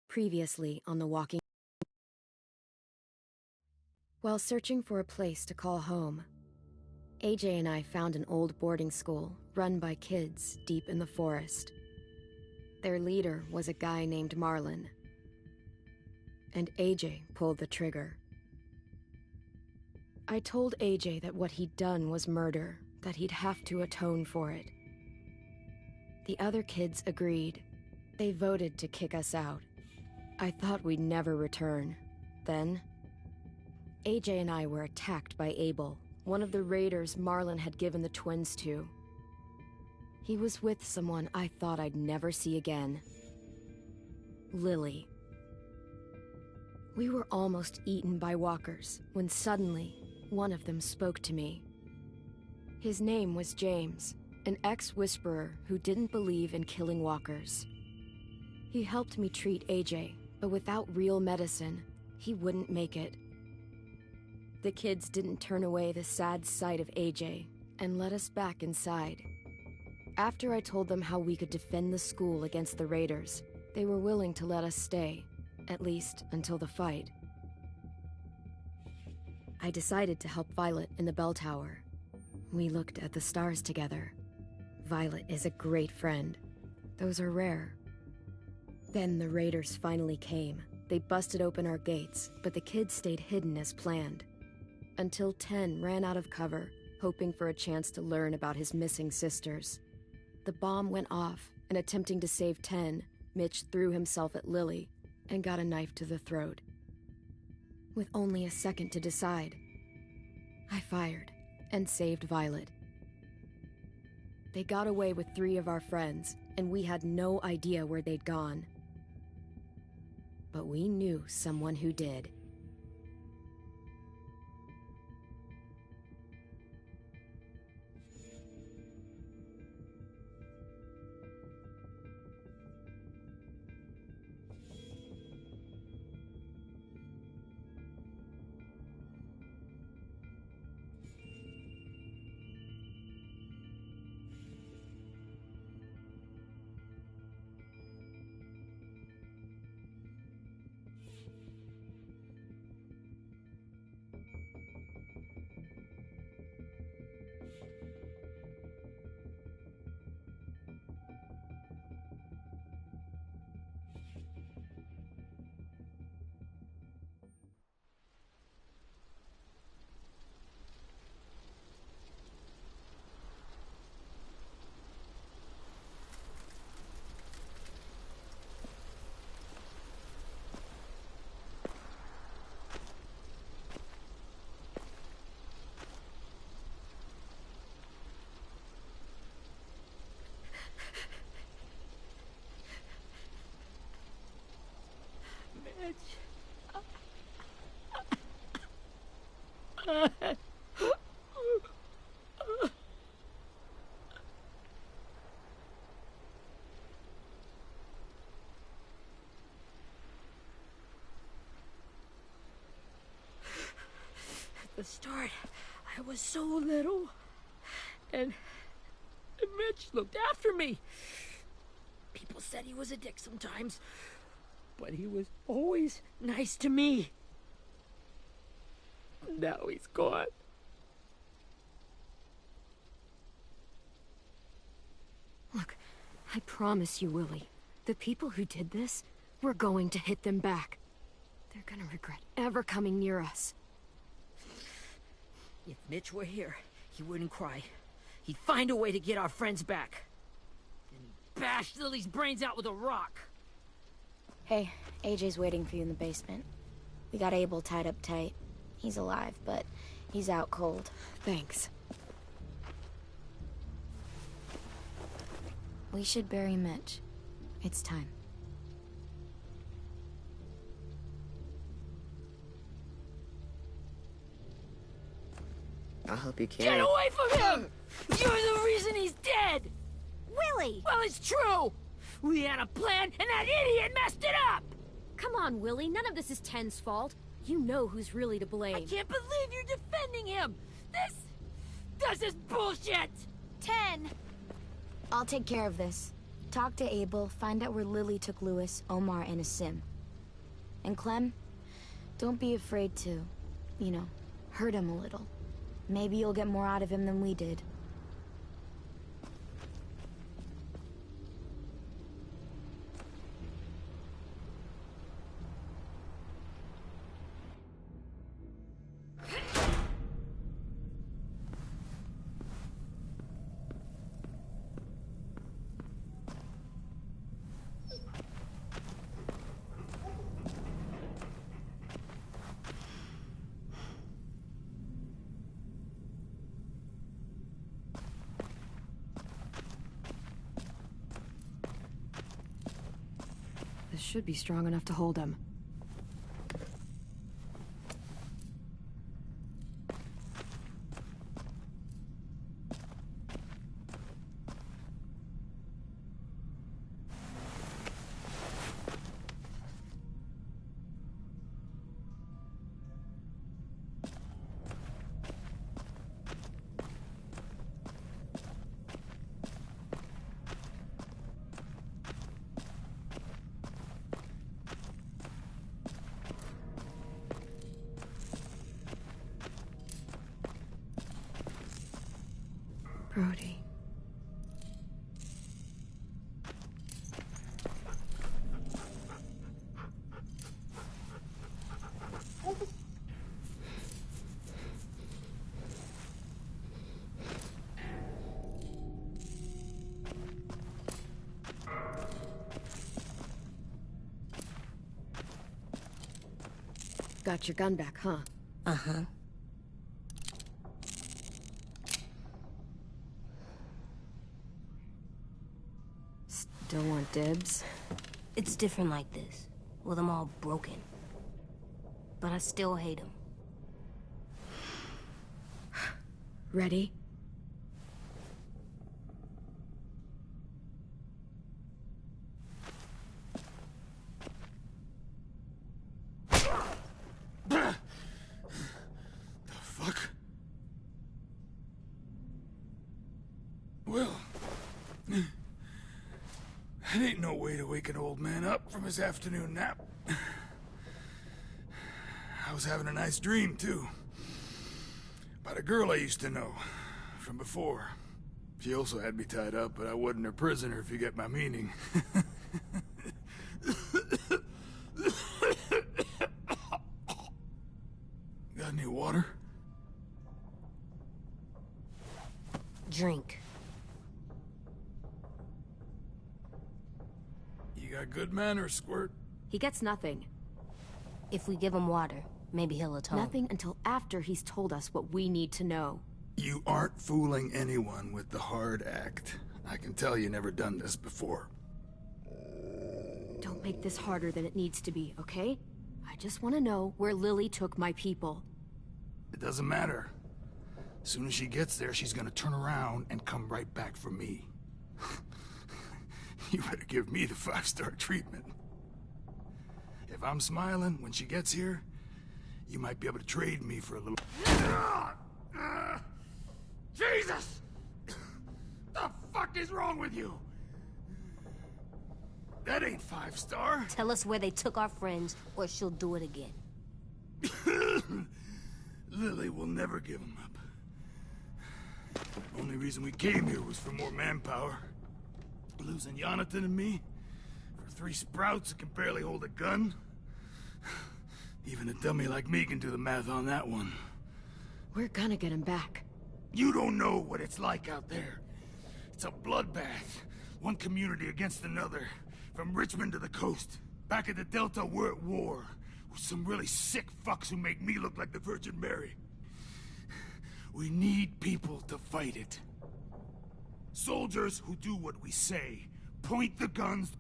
Previously on The Walking. While searching for a place to call home, AJ and I found an old boarding school run by kids deep in the forest. Their leader was a guy named Marlon, and AJ pulled the trigger. I told AJ that what he'd done was murder, that he'd have to atone for it. The other kids agreed. They voted to kick us out. I thought we'd never return. Then, AJ and I were attacked by Abel, one of the raiders Marlon had given the twins to. He was with someone I thought I'd never see again. Lily. We were almost eaten by walkers when suddenly one of them spoke to me. His name was James, an ex-whisperer who didn't believe in killing walkers. He helped me treat AJ, but without real medicine, he wouldn't make it. The kids didn't turn away the sad sight of AJ and let us back inside. After I told them how we could defend the school against the raiders, they were willing to let us stay, at least until the fight. I decided to help Violet in the bell tower. We looked at the stars together. Violet is a great friend. Those are rare. Then the raiders finally came. They busted open our gates, but the kids stayed hidden as planned. Until 10 ran out of cover, hoping for a chance to learn about his missing sisters. The bomb went off, and attempting to save 10, Mitch threw himself at Lily and got a knife to the throat. With only a second to decide, I fired and saved Violet. They got away with 3 of our friends, and we had no idea where they'd gone. But we knew someone who did. At the start, I was so little, and Mitch looked after me. People said he was a dick sometimes, but he was always nice to me. Now he's gone. Look, I promise you, Willie, the people who did this, we're going to hit them back. They're gonna regret ever coming near us. If Mitch were here, he wouldn't cry. He'd find a way to get our friends back. Then he'd bash Lily's brains out with a rock. Hey, AJ's waiting for you in the basement. We got Abel tied up tight. He's alive, but he's out cold. Thanks. We should bury Mitch. It's time. I'll help you carry. Get away from him! You're the reason he's dead! Willie! Well, it's true! We had a plan, and that idiot messed it up! Come on, Willie, none of this is Ten's fault. You know who's really to blame. I can't believe you're defending him! This is bullshit! 10. I'll take care of this. Talk to Abel, find out where Lily took Lewis, Omar, and Asim. And Clem, don't be afraid to, you know, hurt him a little. Maybe you'll get more out of him than we did. This should be strong enough to hold him. Brody. Got your gun back, huh? Uh-huh. Still want dibs? It's different like this, with them all broken. But I still hate him. Ready? The fuck? Well, that ain't no way to wake an old man up from his afternoon nap. I was having a nice dream, too. About a girl I used to know from before. She also had me tied up, but I wasn't her prisoner, if you get my meaning. Got any water? Drink. You got good manners, Squirt. He gets nothing. If we give him water, maybe he'll atone. Nothing until after he's told us what we need to know. You aren't fooling anyone with the hard act. I can tell you never done this before. Don't make this harder than it needs to be, okay? I just want to know where Lily took my people. It doesn't matter. As soon as she gets there, she's gonna turn around and come right back for me. You better give me the 5-star treatment. If I'm smiling when she gets here, you might be able to trade me for a little... Jesus! The fuck is wrong with you? That ain't 5-star. Tell us where they took our friends, or she'll do it again. Lily will never give him up. Only reason we came here was for more manpower. Losing Jonathan and me for 3 sprouts that can barely hold a gun. Even a dummy like me can do the math on that one. We're gonna get him back. You don't know what it's like out there. It's a bloodbath. One community against another. From Richmond to the coast. Back at the Delta, we're at war. With some really sick fucks who make me look like the Virgin Mary. We need people to fight it. Soldiers who do what we say. Point the guns.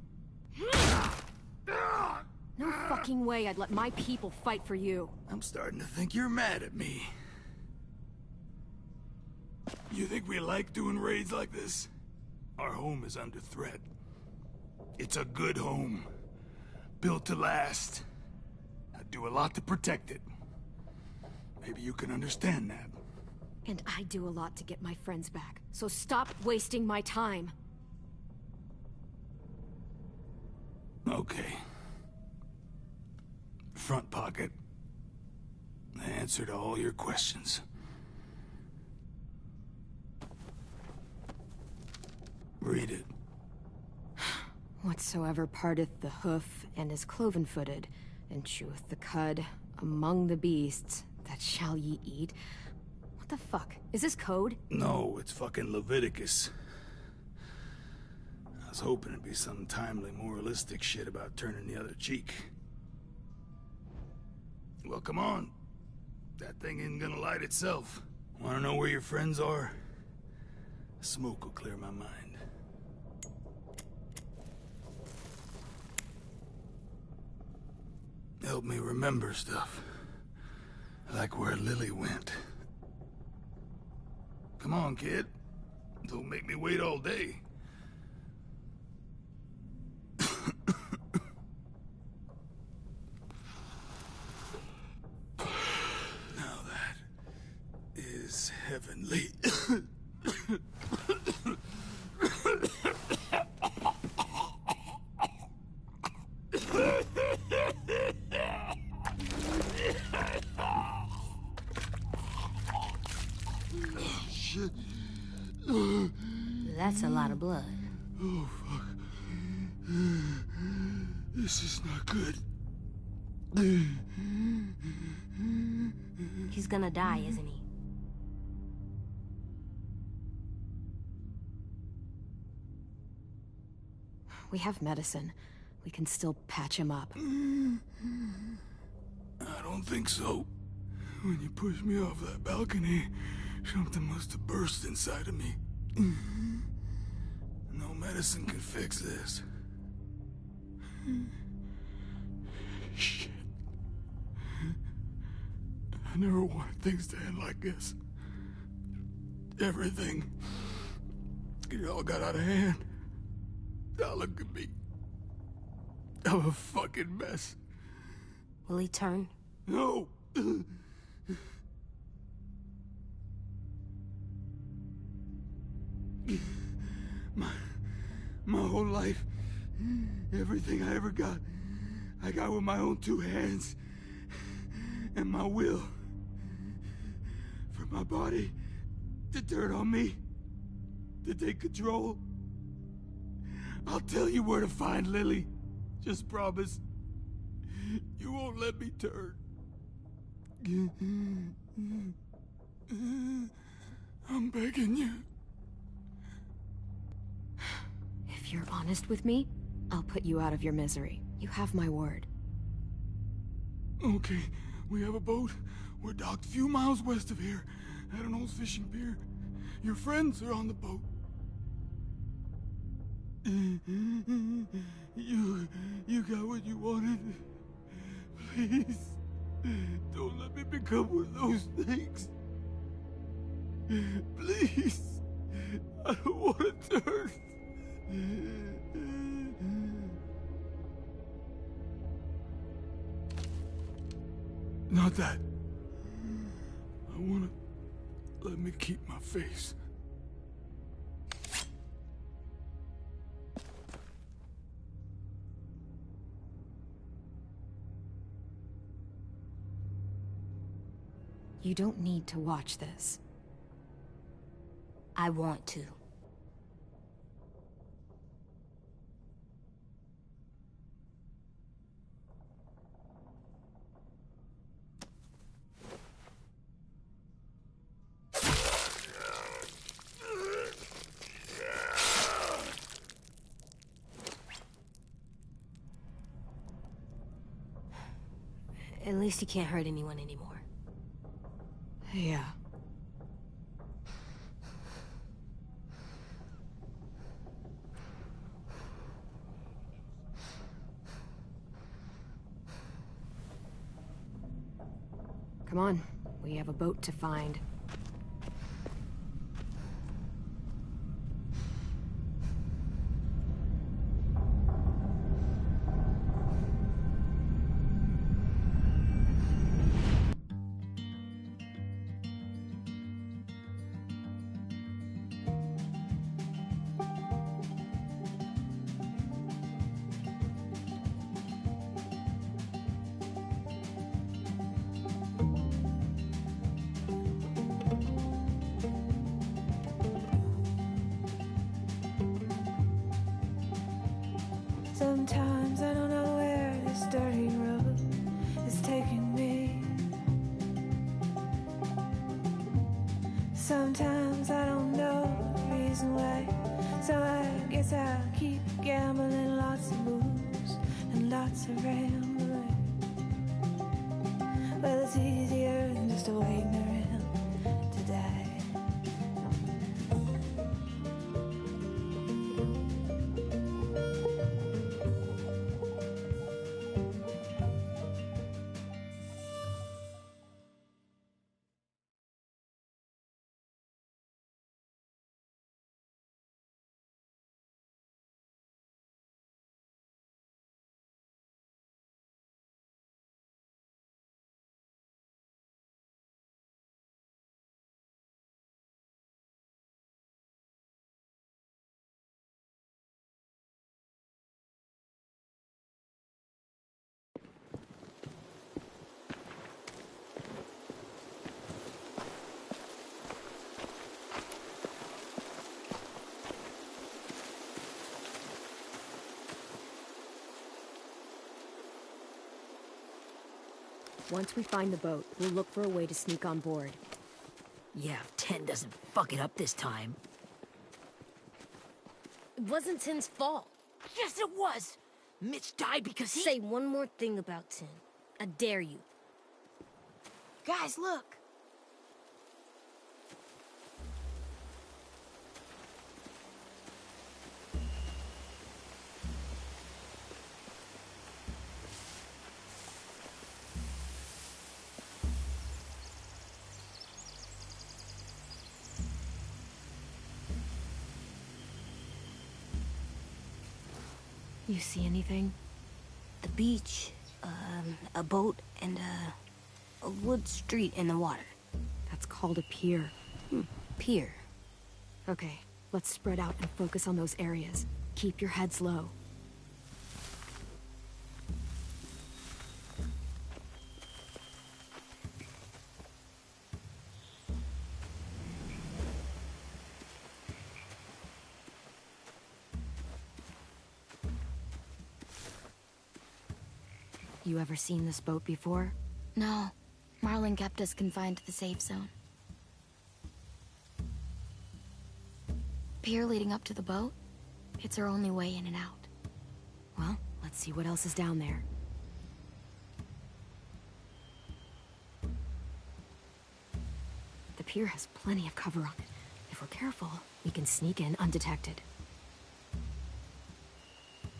No fucking way I'd let my people fight for you. I'm starting to think you're mad at me. You think we like doing raids like this? Our home is under threat. It's a good home. Built to last. I do a lot to protect it. Maybe you can understand that. And I do a lot to get my friends back. So stop wasting my time. Okay. front pocket. The answer to all your questions. Read it. Whatsoever parteth the hoof and is cloven-footed, and cheweth the cud among the beasts, that shall ye eat. What the fuck? Is this code? No, it's fucking Leviticus. I was hoping it'd be some timely, moralistic shit about turning the other cheek. Well, come on. That thing ain't gonna light itself. Wanna know where your friends are? Smoke will clear my mind. Help me remember stuff. Like where Lily went. Come on, kid. Don't make me wait all day. Now that is heavenly. Shit. That's a lot of blood. Oh, fuck. This is not good. He's gonna die, isn't he? We have medicine. We can still patch him up. I don't think so. When you pushed me off that balcony, something must have burst inside of me. No medicine can fix this. Shit. I never wanted things to end like this. Everything. It all got out of hand. Now look at me. I'm a fucking mess. Will he turn? No! My whole life, everything I ever got, I got with my own two hands. And my will. For my body to turn on me, to take control. I'll tell you where to find Lily. Just promise. You won't let me turn. I'm begging you. If you're honest with me, I'll put you out of your misery. You have my word. Okay, we have a boat. We're docked a few miles west of here, at an old fishing pier. Your friends are on the boat. You got what you wanted. Please, don't let me become one of those things. Please, I don't want to turn. Not that. I want to let me keep my face. You don't need to watch this. I want to. At least he can't hurt anyone anymore. Yeah. Come on, we have a boat to find. Sometimes I don't know where this dirty road is taking me. Sometimes I don't know the reason why, so I guess I'll keep gambling, lots of moves and lots of rambling. Well, it's easier than just waiting around to die. Once we find the boat, we'll look for a way to sneak on board. Yeah, if 10 doesn't fuck it up this time. It wasn't Tin's fault. Yes, it was! Mitch died because he— Say one more thing about Tin. I dare you. Guys, look! You see anything? The beach, a boat, and a wood street in the water. That's called a pier. Pier. Okay, let's spread out and focus on those areas. Keep your heads low. You ever seen this boat before? No. Marlin kept us confined to the safe zone. Pier leading up to the boat? It's our only way in and out. Well, let's see what else is down there. The pier has plenty of cover on it. If we're careful, we can sneak in undetected.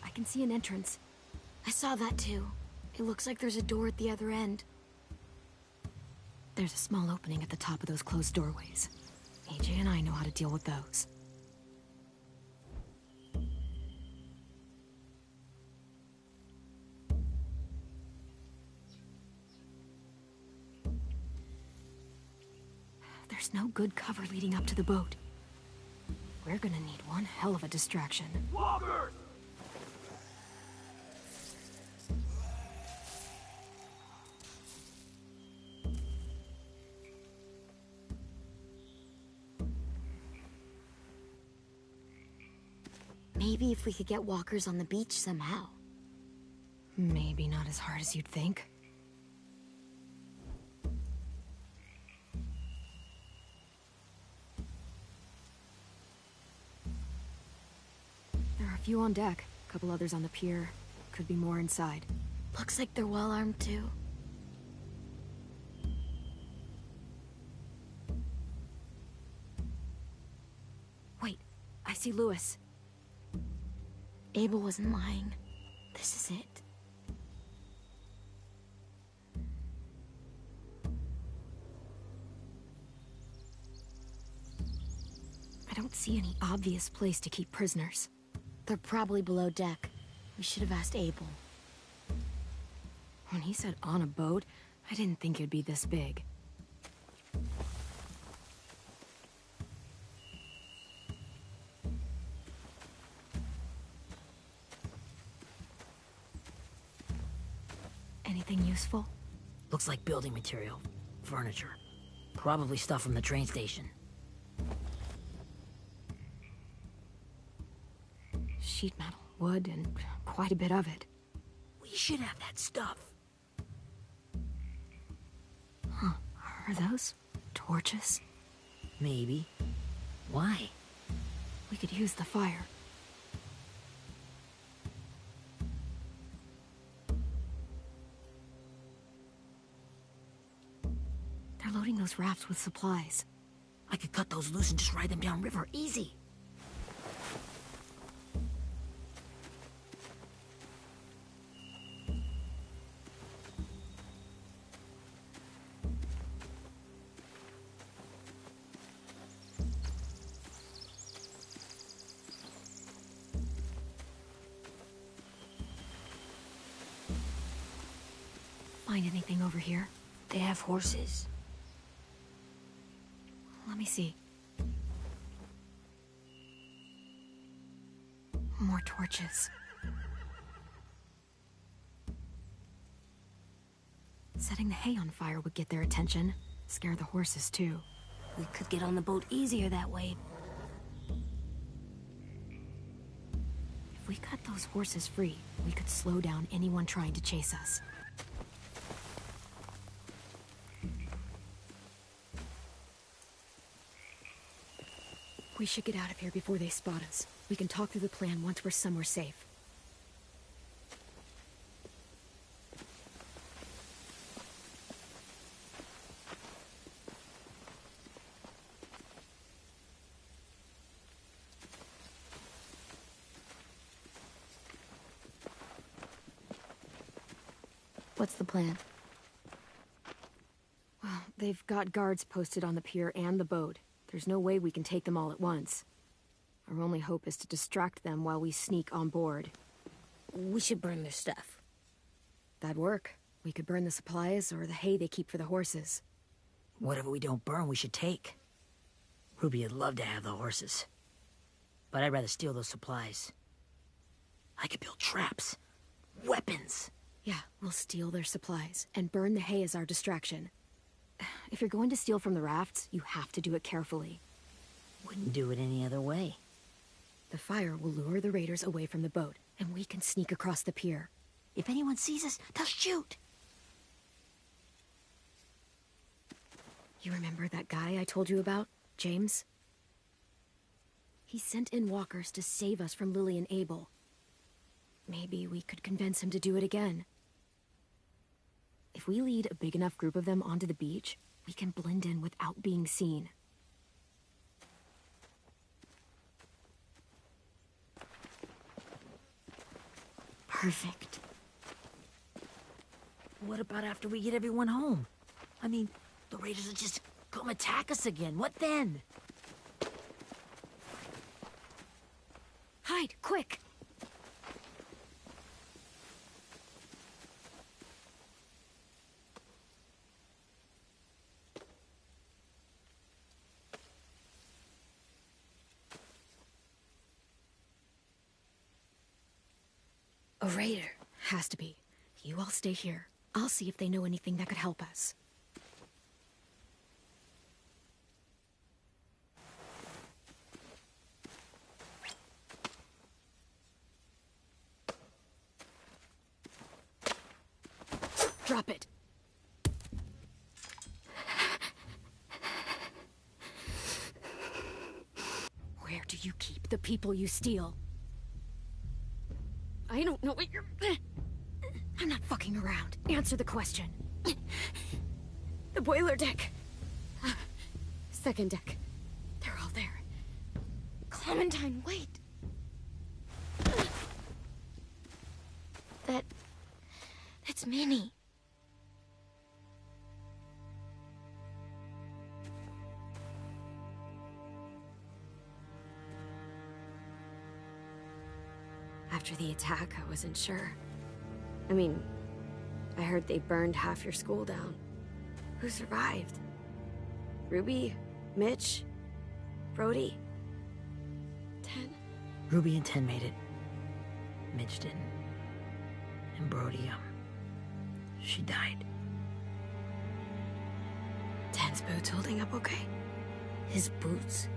I can see an entrance. I saw that too. It looks like there's a door at the other end. There's a small opening at the top of those closed doorways. AJ and I know how to deal with those. There's no good cover leading up to the boat. We're gonna need one hell of a distraction. Walkers! Maybe if we could get walkers on the beach somehow. Maybe not as hard as you'd think. There are a few on deck, a couple others on the pier. Could be more inside. Looks like they're well armed too. Wait, I see Lewis. Abel wasn't lying. This is it. I don't see any obvious place to keep prisoners. They're probably below deck. We should have asked Abel. When he said on a boat, I didn't think it'd be this big. Anything useful? Looks like building material. Furniture. Probably stuff from the train station. Sheet metal, wood, and quite a bit of it. We should have that stuff. Huh. Are those torches? Maybe. Why? We could use the fire. They're loading those rafts with supplies. I could cut those loose and just ride them downriver. Easy. Find anything over here? They have horses. Let me see. More torches. Setting the hay on fire would get their attention. Scare the horses, too. We could get on the boat easier that way. If we cut those horses free, we could slow down anyone trying to chase us. We should get out of here before they spot us. We can talk through the plan once we're somewhere safe. What's the plan? Well, they've got guards posted on the pier and the boat. There's no way we can take them all at once. Our only hope is to distract them while we sneak on board. We should burn their stuff. That'd work. We could burn the supplies or the hay they keep for the horses. Whatever we don't burn, we should take. Ruby would love to have the horses. But I'd rather steal those supplies. I could build traps. Weapons. Yeah, we'll steal their supplies and burn the hay as our distraction. If you're going to steal from the rafts, you have to do it carefully. Wouldn't do it any other way. The fire will lure the raiders away from the boat, and we can sneak across the pier. If anyone sees us, they'll shoot. You remember that guy I told you about, James? He sent in walkers to save us from Lily and Abel. Maybe we could convince him to do it again. If we lead a big enough group of them onto the beach, we can blend in without being seen. Perfect. What about after we get everyone home? I mean, the raiders will just come attack us again. What then? Hide, quick! A raider. Has to be. You all stay here. I'll see if they know anything that could help us. Drop it. Where do you keep the people you steal? I don't know what you're... I'm not fucking around. Answer the question. The boiler deck. Second deck. They're all there. Clementine, wait. That's Minnie. After the attack, I wasn't sure. I mean, I heard they burned half your school down. Who survived? Ruby? Mitch? Brody? 10? Ruby and 10 made it. Mitch didn't. And Brody, she died. 10's boots holding up okay? His boots?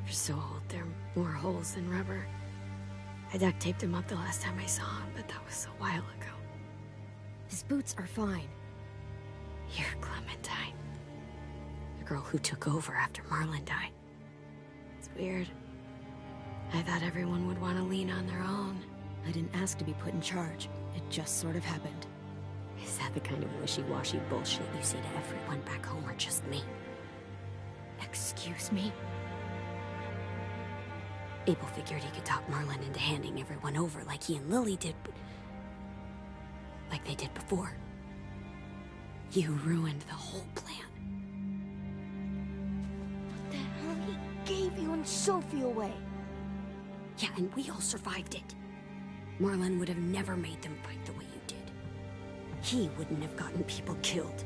They're so old, they're more holes than rubber. I duct taped him up the last time I saw him, but that was a while ago. His boots are fine. You're Clementine. The girl who took over after Marlon died. It's weird. I thought everyone would want to lean on their own. I didn't ask to be put in charge. It just sort of happened. Is that the kind of wishy-washy bullshit you say to everyone back home, or just me? Excuse me? Abel figured he could talk Marlon into handing everyone over like he and Lily did, but... like they did before. You ruined the whole plan. What the hell? He gave you and Sophie away. Yeah, and we all survived it. Marlon would have never made them fight the way you did. He wouldn't have gotten people killed.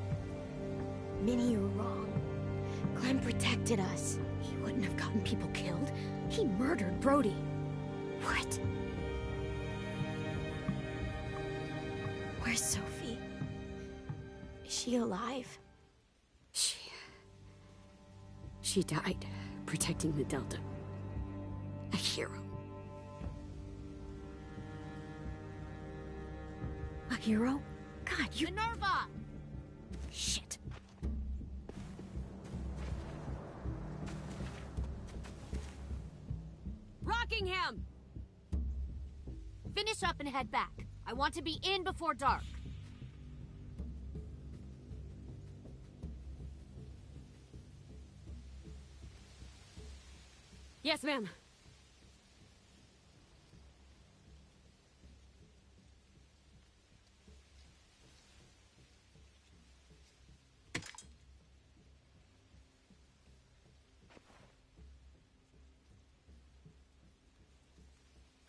Minnie, you're wrong. Clem protected us. He wouldn't have gotten people killed. He murdered Brody. What? Where's Sophie? Is she alive? She died protecting the Delta. A hero. A hero? God, you... Minerva! Shit. Rockingham! Finish up and head back. I want to be in before dark. Yes, ma'am.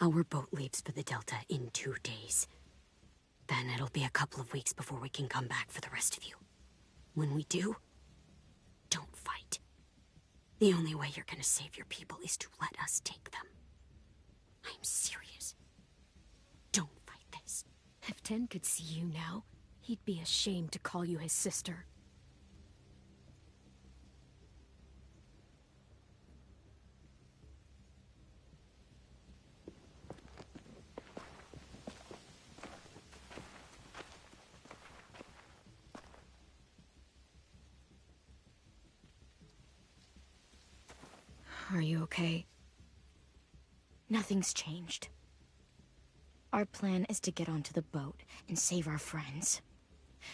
Our boat leaves for the Delta in 2 days. Then it'll be a couple of weeks before we can come back for the rest of you. When we do, don't fight. The only way you're gonna save your people is to let us take them. I'm serious. Don't fight this. If Ten could see you now, he'd be ashamed to call you his sister. Are you okay? Nothing's changed. Our plan is to get onto the boat and save our friends.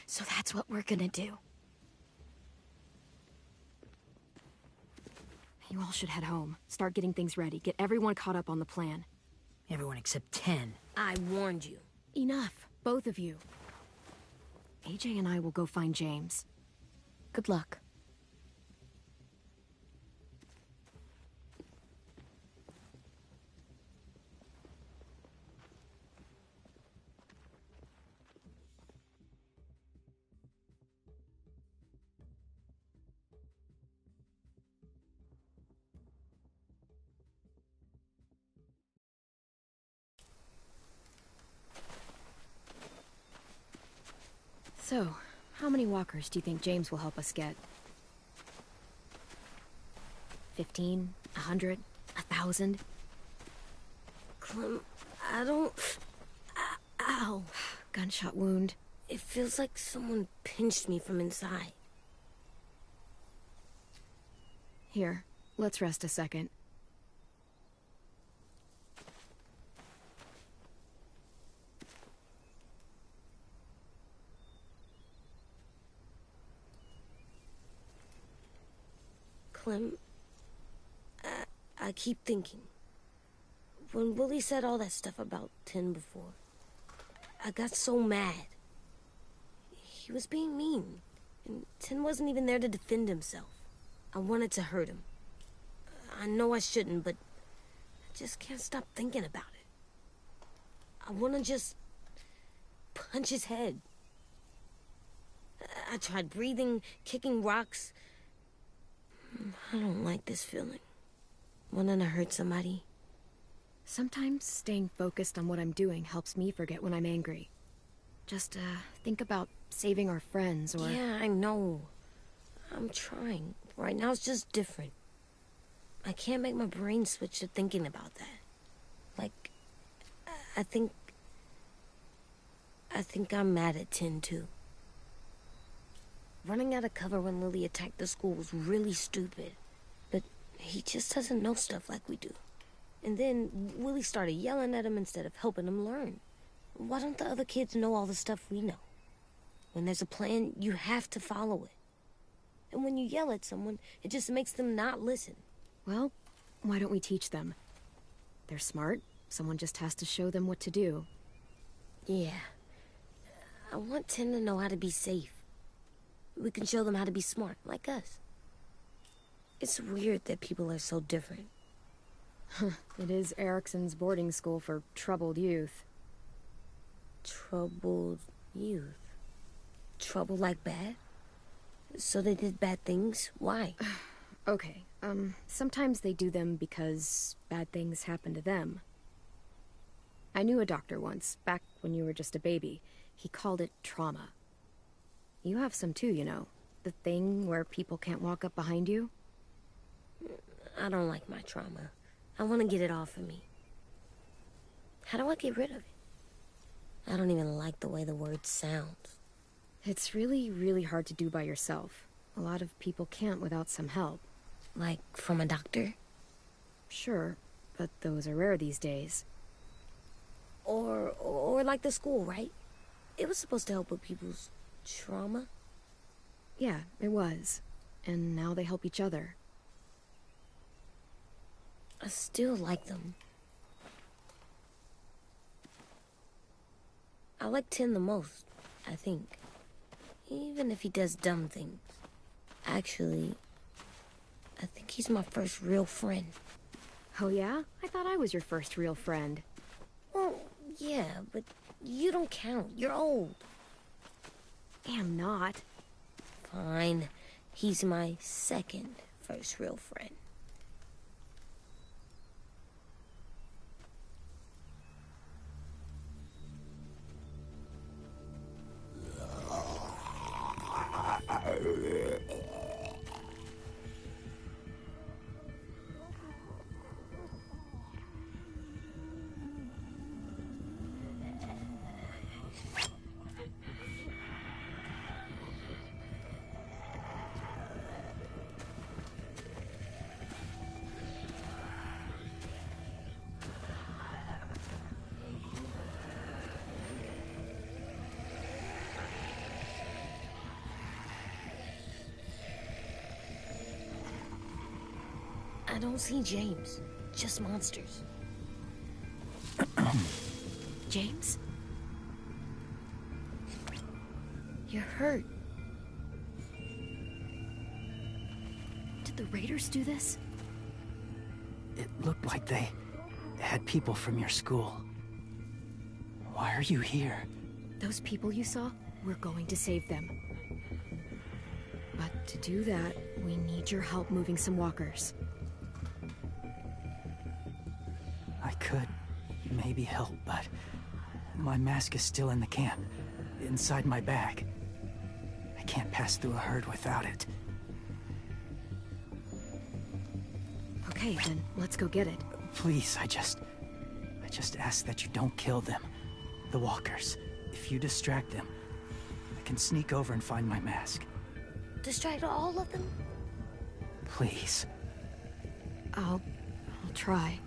So that's what we're gonna do. You all should head home. Start getting things ready. Get everyone caught up on the plan. Everyone except 10. I warned you. Enough, both of you. AJ and I will go find James. Good luck. So, how many walkers do you think James will help us get? 15? 100? 1,000? Clem, I don't... Ow. Gunshot wound. It feels like someone pinched me from inside. Here, let's rest a second. Clem, I keep thinking. When Willie said all that stuff about Tin before, I got so mad. He was being mean, and Tin wasn't even there to defend himself. I wanted to hurt him. I know I shouldn't, but I just can't stop thinking about it. I want to just punch his head. I tried breathing, kicking rocks. I don't like this feeling. Wanting to hurt somebody. Sometimes staying focused on what I'm doing helps me forget when I'm angry. Just, think about saving our friends, or... Yeah, I know. I'm trying. Right now it's just different. I can't make my brain switch to thinking about that. Like, I think I'm mad at Tin, too. Running out of cover when Lily attacked the school was really stupid. But he just doesn't know stuff like we do. And then Willie started yelling at him instead of helping him learn. Why don't the other kids know all the stuff we know? When there's a plan, you have to follow it. And when you yell at someone, it just makes them not listen. Well, why don't we teach them? They're smart. Someone just has to show them what to do. Yeah. I want Tim to know how to be safe. We can show them how to be smart, like us. It's weird that people are so different. It is Erickson's boarding school for troubled youth. Troubled youth? Trouble like bad? So they did bad things? Why? Okay, sometimes they do them because bad things happen to them. I knew a doctor once, back when you were just a baby. He called it trauma. You have some too, you know. The thing where people can't walk up behind you. I don't like my trauma. I want to get it off of me. How do I get rid of it? I don't even like the way the word sounds. It's really, really hard to do by yourself. A lot of people can't without some help. Like from a doctor? Sure, but those are rare these days. Or like the school, right? It was supposed to help with people's trauma. Yeah, it was. And now they help each other. I still like them. I like Tin the most, I think. Even if he does dumb things. Actually, I think he's my first real friend. Oh yeah? I thought I was your first real friend. Well, yeah, but you don't count. You're old. I'm not. Fine. He's my second first real friend. I don't see James, just monsters. James? You're hurt. Did the raiders do this? It looked like they had people from your school. Why are you here? Those people you saw, we're going to save them. But to do that, we need your help moving some walkers. I could maybe help, but my mask is still in the camp, inside my bag. I can't pass through a herd without it. Okay, then let's go get it. Please, I just ask that you don't kill them. The walkers. If you distract them, I can sneak over and find my mask. Distract all of them? Please. I'll try.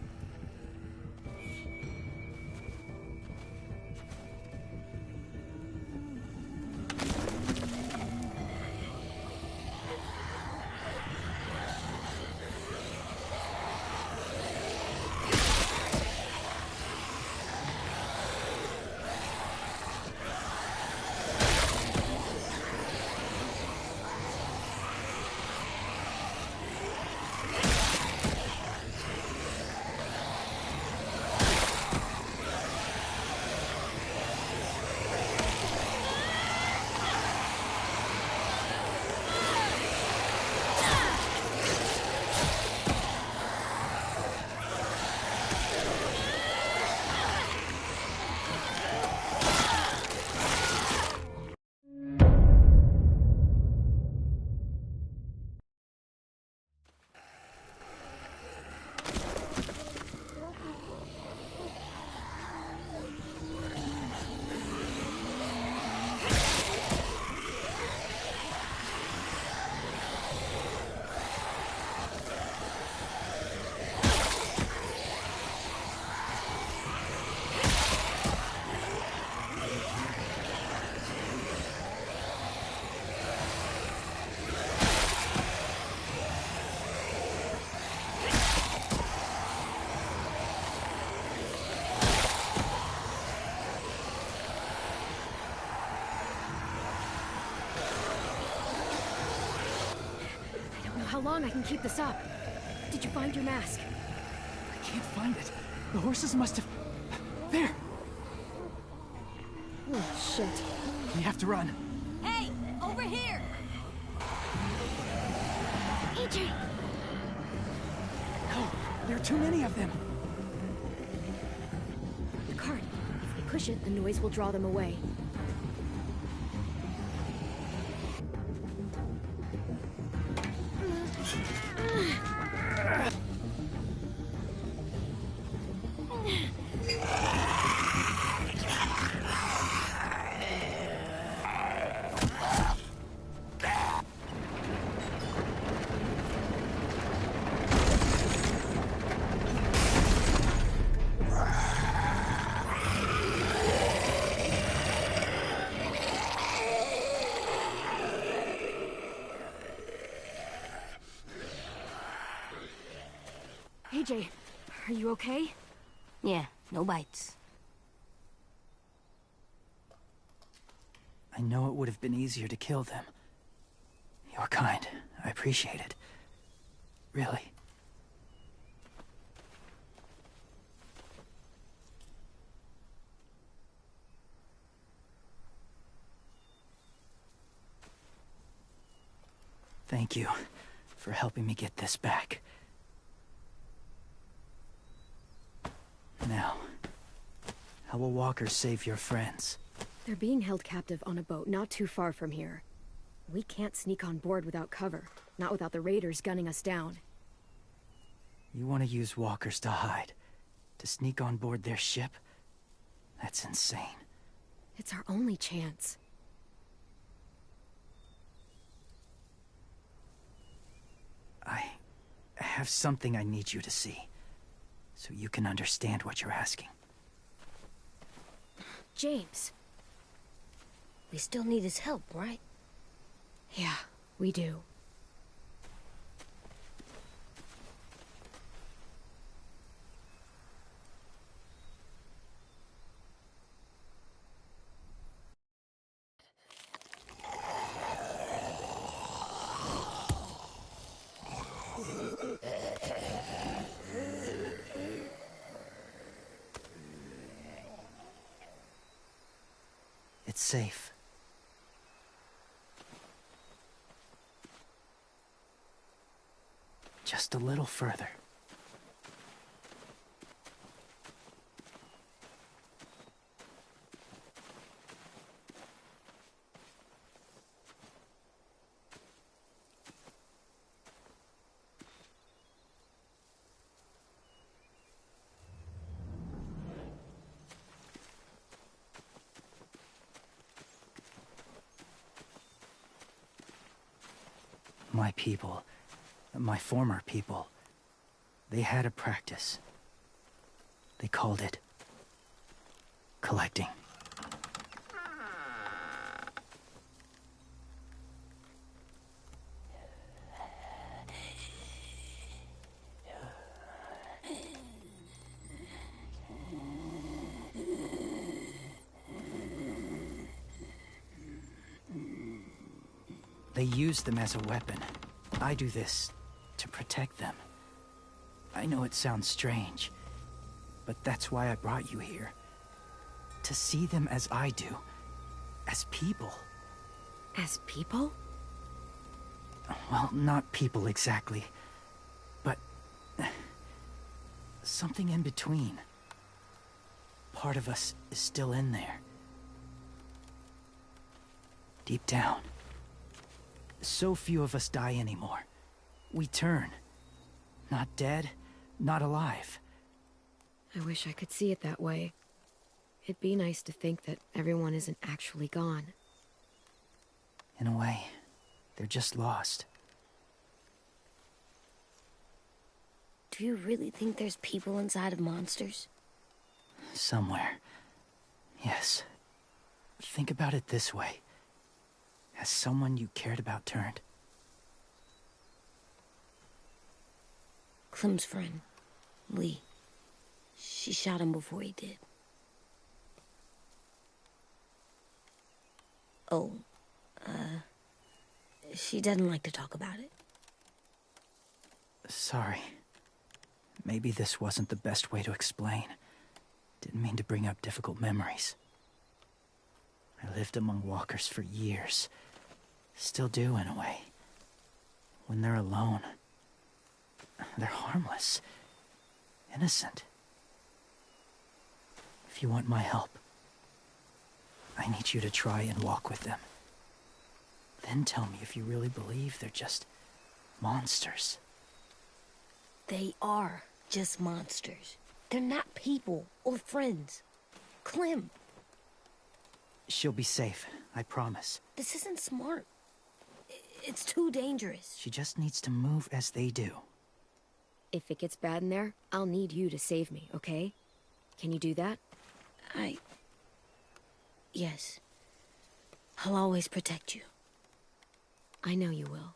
how long I can keep this up. Did you find your mask? I can't find it. The horses must have... There! Oh, shit. We have to run. Hey, over here! AJ! No, there are too many of them. The cart. If we push it, the noise will draw them away. AJ, are you okay? Yeah, no bites. I know it would have been easier to kill them. You're kind. I appreciate it. Really. Thank you for helping me get this back. Now, how will walkers save your friends? They're being held captive on a boat not too far from here. We can't sneak on board without cover, not without the raiders gunning us down. You want to use walkers to hide? To sneak on board their ship? That's insane. It's our only chance. I have something I need you to see, so you can understand what you're asking. James. We still need his help, right? Yeah, we do. It's safe. Just a little further. My people, my former people, they had a practice. They called it collecting. They use them as a weapon. I do this to protect them. I know it sounds strange, but that's why I brought you here. To see them as I do. As people. As people? Well, not people exactly, but something in between. Part of us is still in there. Deep down. So few of us die anymore. We turn. Not dead, not alive. I wish I could see it that way. It'd be nice to think that everyone isn't actually gone. In a way, they're just lost. Do you really think there's people inside of monsters? Somewhere. Yes. Think about it this way. Has someone you cared about turned? Clem's friend, Lee. She shot him before he did. Oh, she doesn't like to talk about it. Sorry. Maybe this wasn't the best way to explain. Didn't mean to bring up difficult memories. I lived among walkers for years. Still do, in a way. When they're alone, they're harmless. Innocent. If you want my help, I need you to try and walk with them. Then tell me if you really believe they're just monsters. They are just monsters. They're not people or friends. Clem. She'll be safe, I promise. This isn't smart. It's too dangerous. She just needs to move as they do. If it gets bad in there, I'll need you to save me, okay? Can you do that? Yes. I'll always protect you. I know you will.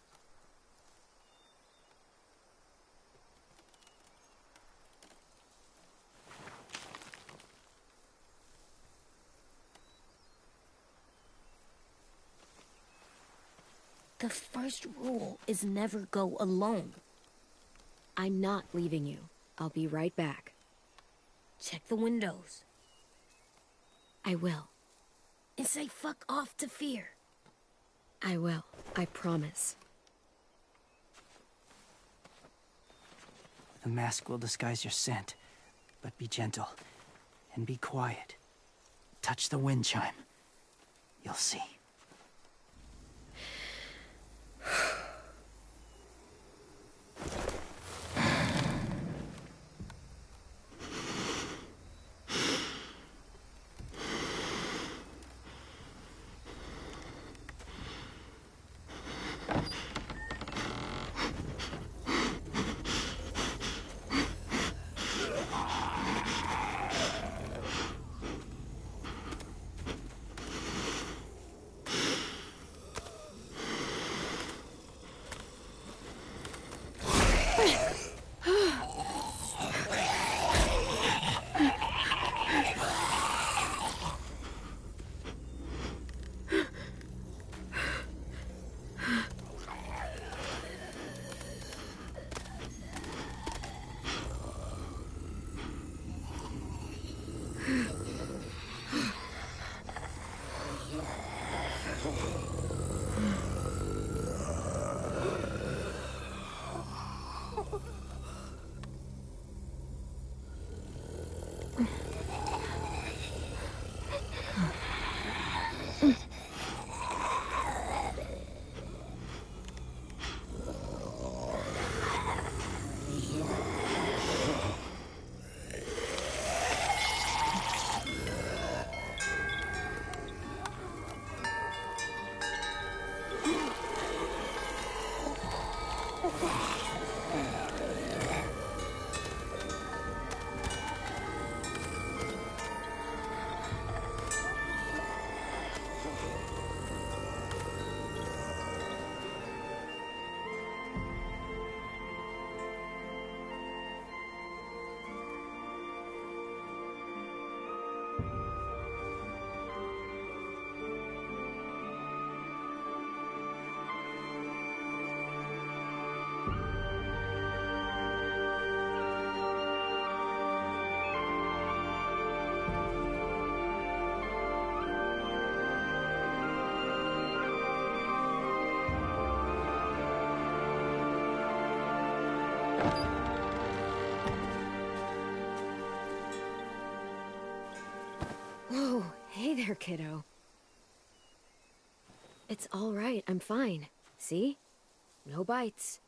The first rule is never go alone. I'm not leaving you. I'll be right back. Check the windows. I will. And say fuck off to fear. I will. I promise. The mask will disguise your scent, but be gentle and be quiet. Touch the wind chime. You'll see. Whoa, hey there, kiddo. It's all right, I'm fine. See? No bites.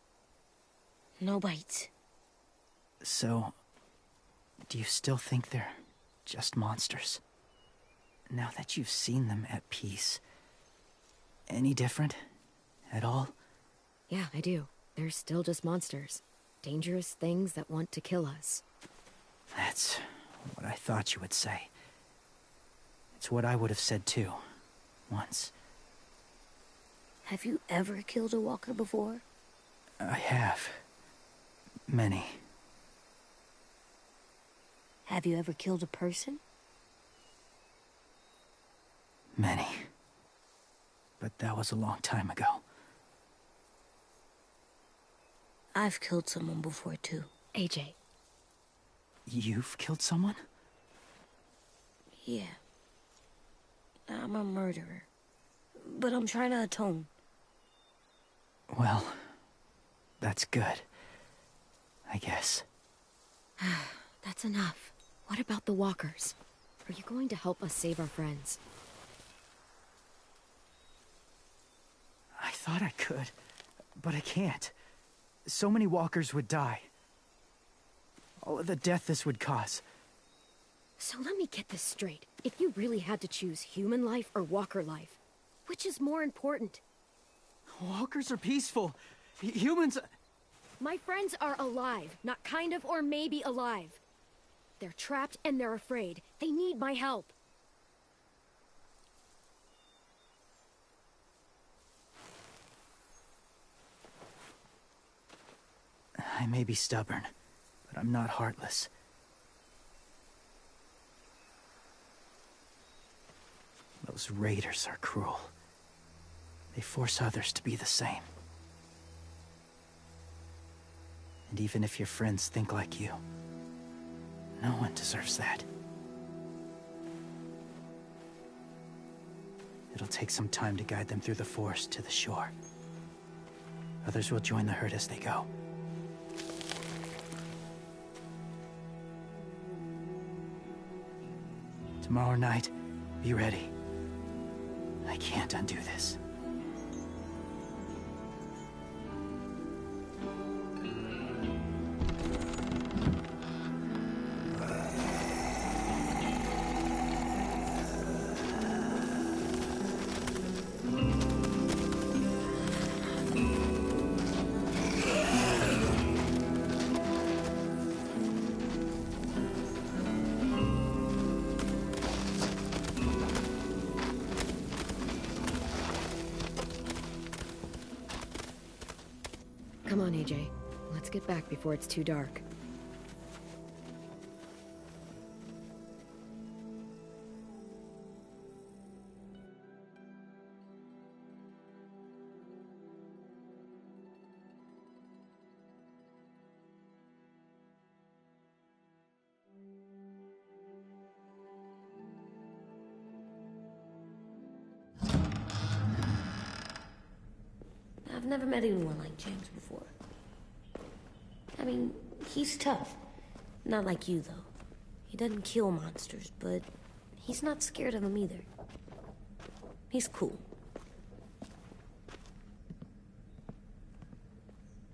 No bites. So, do you still think they're just monsters? Now that you've seen them at peace, any different at all? Yeah, I do. They're still just monsters. Dangerous things that want to kill us. That's what I thought you would say. It's what I would have said too, once. Have you ever killed a walker before? I have. Many. Have you ever killed a person? Many. But that was a long time ago. I've killed someone before, too. AJ. You've killed someone? Yeah. I'm a murderer. But I'm trying to atone. Well, that's good. I guess. That's enough. What about the walkers? Are you going to help us save our friends? I thought I could, but I can't. So many walkers would die. All of the death this would cause. So let me get this straight. If you really had to choose human life or walker life, which is more important? Walkers are peaceful. Humans... My friends are alive, not kind of or maybe alive. They're trapped and they're afraid. They need my help. I may be stubborn, but I'm not heartless. Those raiders are cruel. They force others to be the same. And even if your friends think like you, no one deserves that. It'll take some time to guide them through the forest to the shore. Others will join the herd as they go. Tomorrow night, be ready. I can't undo this. Come on, AJ. Let's get back before it's too dark. I've never met anyone like James before. I mean, he's tough. Not like you, though. He doesn't kill monsters, but he's not scared of them either. He's cool.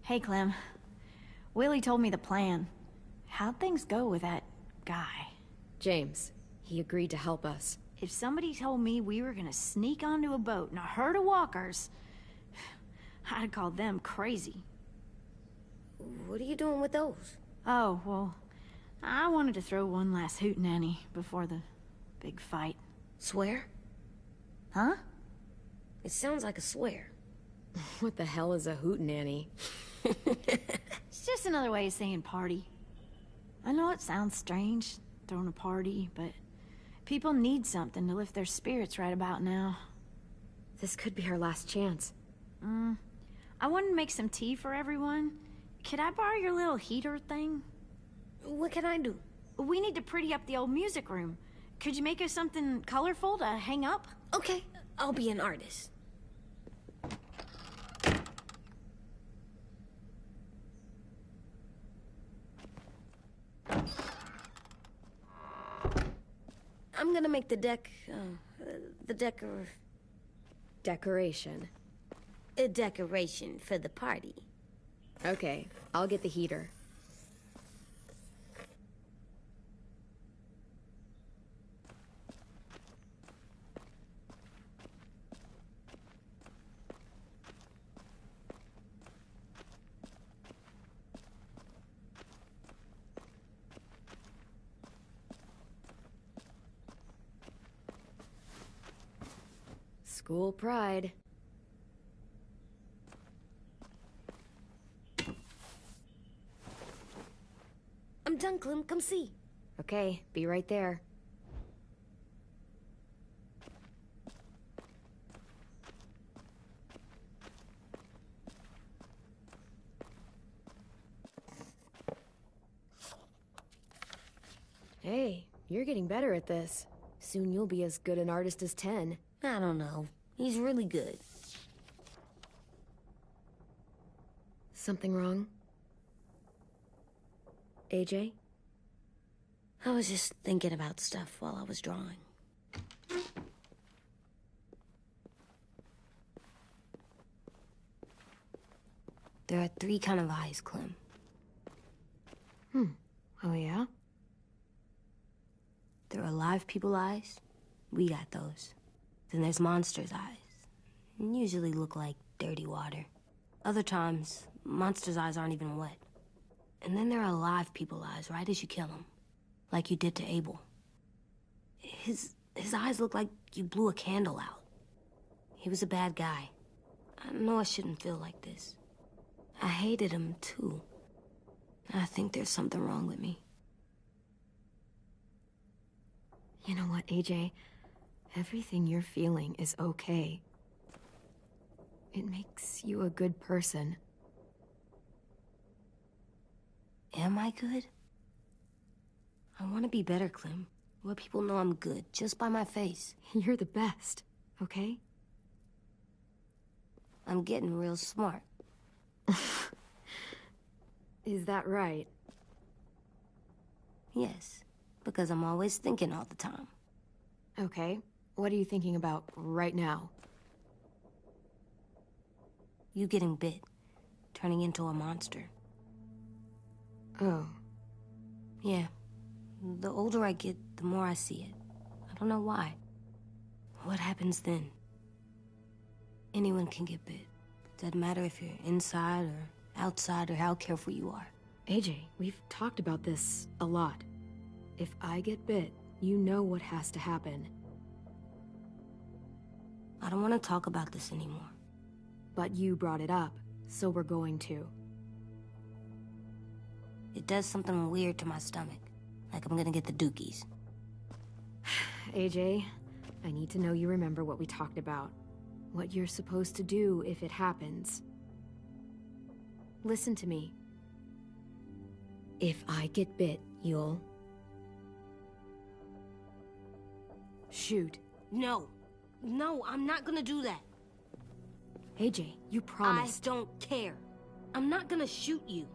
Hey, Clem. Willie told me the plan. How'd things go with that guy? James, he agreed to help us. If somebody told me we were gonna sneak onto a boat in a herd of walkers, I'd call them crazy. What are you doing with those? Oh, well, I wanted to throw one last hootenanny before the big fight. Swear? Huh? It sounds like a swear. What the hell is a hootenanny? It's just another way of saying party. I know it sounds strange, throwing a party, but people need something to lift their spirits right about now. This could be our last chance. I wanted to make some tea for everyone. Could I borrow your little heater thing? What can I do? We need to pretty up the old music room. Could you make us something colorful to hang up? Okay, I'll be an artist. I'm gonna make the Decoration. a decoration for the party. Okay, I'll get the heater. School pride. I'm done, Clem. Come see. Okay, be right there. Hey, you're getting better at this. Soon you'll be as good an artist as 10. I don't know. He's really good. Something wrong? AJ? I was just thinking about stuff while I was drawing. There are 3 kind of eyes, Clem. Oh, yeah? There are live people eyes. We got those. Then there's monsters' eyes. Usually look like dirty water. Other times, monsters' eyes aren't even wet. And then there are live people eyes right as you kill them. Like you did to Abel. His eyes look like you blew a candle out. He was a bad guy. I know I shouldn't feel like this. I hated him, too. I think there's something wrong with me. You know what, AJ? Everything you're feeling is okay. It makes you a good person. Am I good? I want to be better, Clem. Let people know I'm good, just by my face. You're the best, okay? I'm getting real smart. Is that right? Yes, because I'm always thinking all the time. Okay. What are you thinking about right now? You getting bit, turning into a monster. Oh. Yeah. The older I get, the more I see it. I don't know why. What happens then? Anyone can get bit. Doesn't matter if you're inside or outside or how careful you are. AJ, we've talked about this a lot. If I get bit, you know what has to happen. I don't want to talk about this anymore. But you brought it up, so we're going to. It does something weird to my stomach. Like I'm gonna get the dookies. AJ, I need to know you remember what we talked about. What you're supposed to do if it happens. Listen to me. If I get bit, you'll... shoot. No. No, I'm not gonna do that. AJ, you promised. I don't care. I'm not gonna shoot you.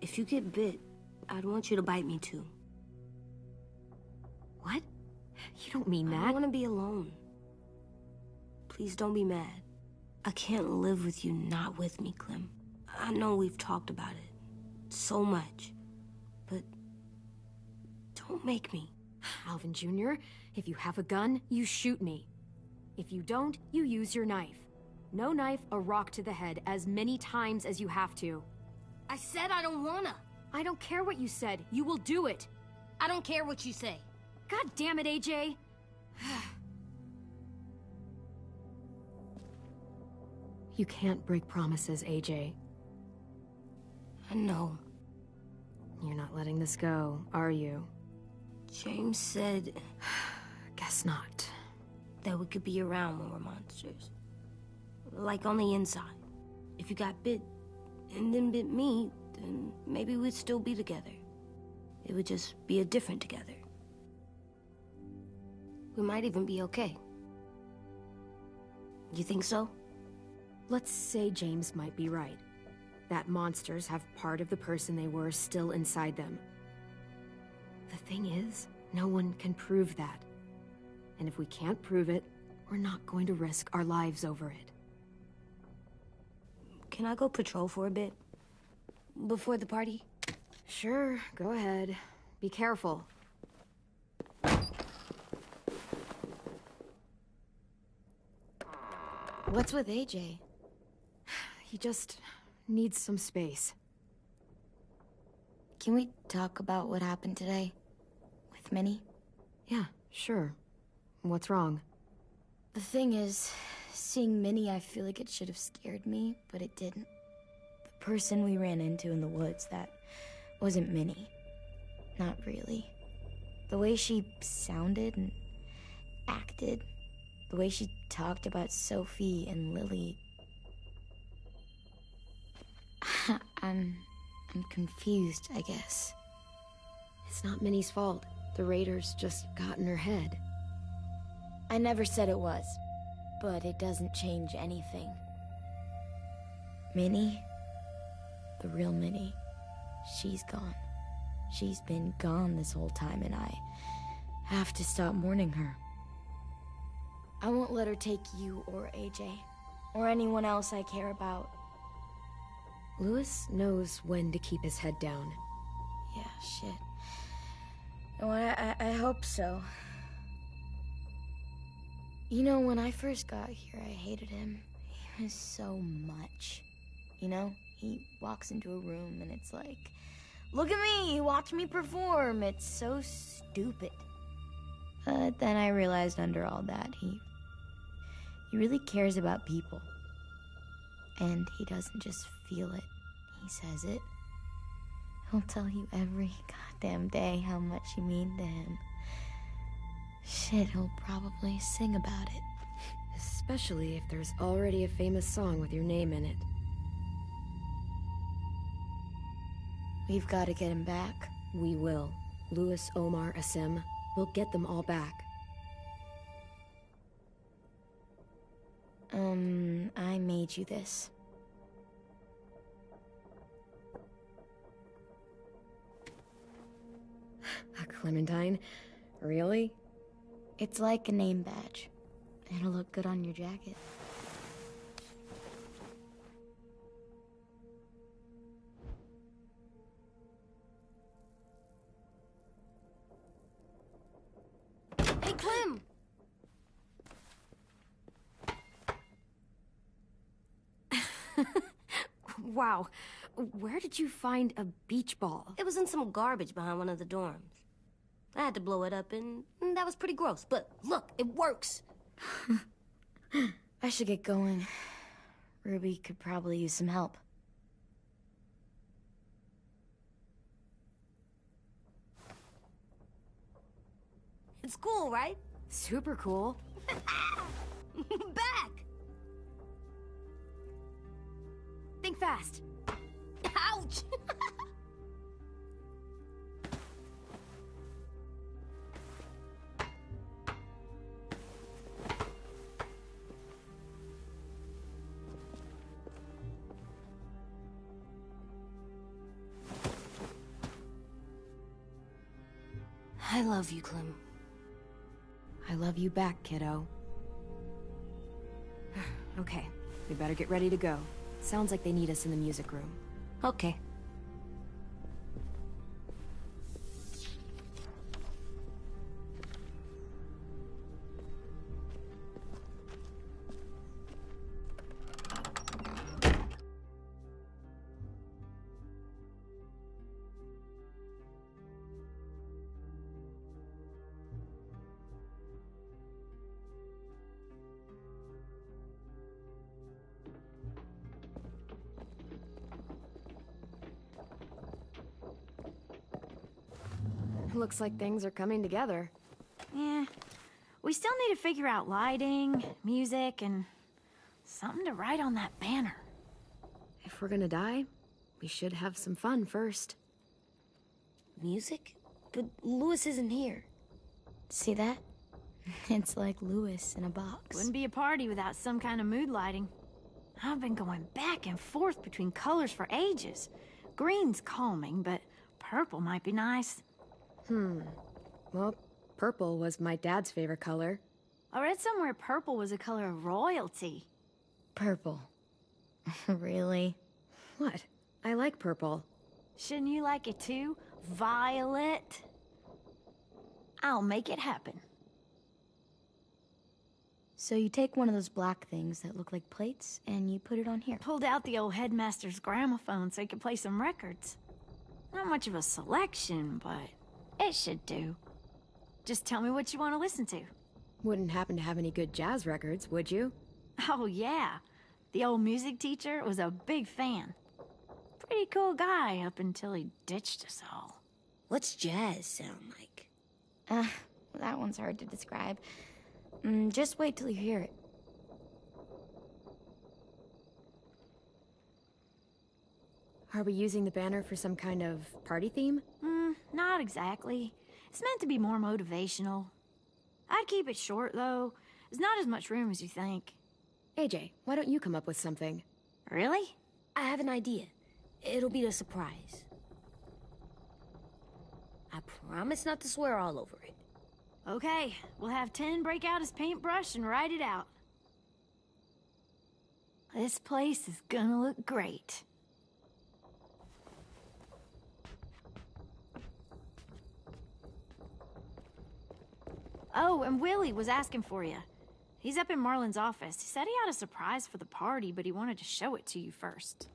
If you get bit, I'd want you to bite me too. What? You don't mean that. I want to be alone. Please don't be mad. I can't live with you not with me, Clem. I know we've talked about it so much, but don't make me. Alvin Jr., if you have a gun, you shoot me. If you don't, you use your knife. No knife, a rock to the head as many times as you have to. I said I don't wanna. I don't care what you said. You will do it. I don't care what you say. God damn it, AJ. You can't break promises, AJ. I know. You're not letting this go, are you? James said... Guess not. That we could be around when we're monsters. Like on the inside. If you got bit, and then bit me, then maybe we'd still be together. It would just be a different together. We might even be okay. You think so? Let's say James might be right. That monsters have part of the person they were still inside them. The thing is, no one can prove that. And if we can't prove it, we're not going to risk our lives over it. Can I go patrol for a bit? Before the party? Sure, go ahead. Be careful. What's with AJ? He just needs some space. Can we talk about what happened today? With Minnie? Yeah, sure. What's wrong? The thing is, seeing Minnie, I feel like it should have scared me, but it didn't. The person we ran into in the woods, that wasn't Minnie. Not really. The way she sounded and acted, the way she talked about Sophie and Lily... I'm confused, I guess. It's not Minnie's fault. The raiders just got in her head. I never said it was, but it doesn't change anything. Minnie, the real Minnie, she's gone. She's been gone this whole time, and I have to stop mourning her. I won't let her take you or AJ, or anyone else I care about. Louis knows when to keep his head down. Yeah, shit. Oh, I hope so. You know, when I first got here, I hated him. He was so much. You know, he walks into a room and it's like, look at me, watch me perform. It's so stupid. But then I realized under all that, he really cares about people. And he doesn't just feel it, he says it. He'll tell you every goddamn day how much you mean to him. Shit, he'll probably sing about it. Especially if there's already a famous song with your name in it. We've got to get him back. We will. Louis, Omar, Asim. We'll get them all back. I made you this. A Clementine? Really? It's like a name badge. It'll look good on your jacket. Hey, Clem! Wow. Where did you find a beach ball? It was in some garbage behind one of the dorms. I had to blow it up, and that was pretty gross. But look, it works. I should get going. Ruby could probably use some help. It's cool, right? Super cool. Back! Think fast. Ouch! I love you, Clem. I love you back, kiddo. Okay, we better get ready to go. Sounds like they need us in the music room. Okay. Looks like things are coming together. Yeah. We still need to figure out lighting, music, and something to write on that banner. If we're gonna die, we should have some fun first. Music? But Louis isn't here. See that? It's like Louis in a box. Wouldn't be a party without some kind of mood lighting. I've been going back and forth between colors for ages. Green's calming, but purple might be nice. Well, purple was my dad's favorite color. I read somewhere purple was a color of royalty. Purple. Really? What? I like purple. Shouldn't you like it too? Violet? I'll make it happen. So you take one of those black things that look like plates, and you put it on here. Pulled out the old headmaster's gramophone so he could play some records. Not much of a selection, but it should do. Just tell me what you want to listen to. Wouldn't happen to have any good jazz records, would you? Oh, yeah. The old music teacher was a big fan. Pretty cool guy up until he ditched us all. What's jazz sound like? That one's hard to describe. Just wait till you hear it. Are we using the banner for some kind of party theme? Not exactly. It's meant to be more motivational. I'd keep it short, though. There's not as much room as you think. AJ, why don't you come up with something? Really? I have an idea. It'll be a surprise. I promise not to swear all over it. Okay, we'll have 10 break out his paintbrush and write it out. This place is gonna look great. Oh, and Willie was asking for you. He's up in Marlin's office. He said he had a surprise for the party, but he wanted to show it to you first.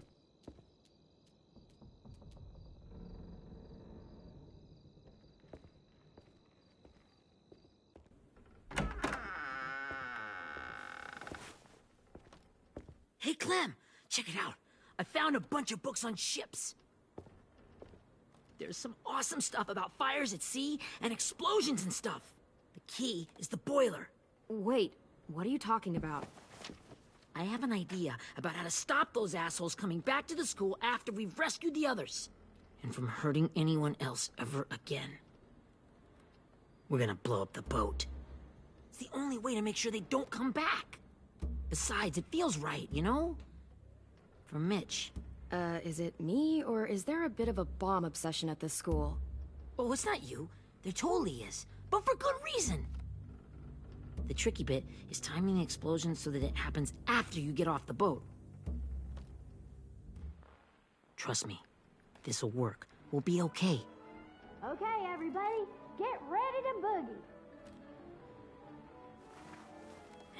Hey, Clem, check it out. I found a bunch of books on ships. There's some awesome stuff about fires at sea and explosions and stuff. The key is the boiler. Wait, what are you talking about? I have an idea about how to stop those assholes coming back to the school after we've rescued the others. And from hurting anyone else ever again. We're gonna blow up the boat. It's the only way to make sure they don't come back. Besides, it feels right, you know? For Mitch. Is it me, or is there a bit of a bomb obsession at this school? Oh, it's not you. There totally is. But for good reason. The tricky bit is timing the explosion so that it happens after you get off the boat. Trust me, this'll work. We'll be okay. Okay, everybody, get ready to boogie.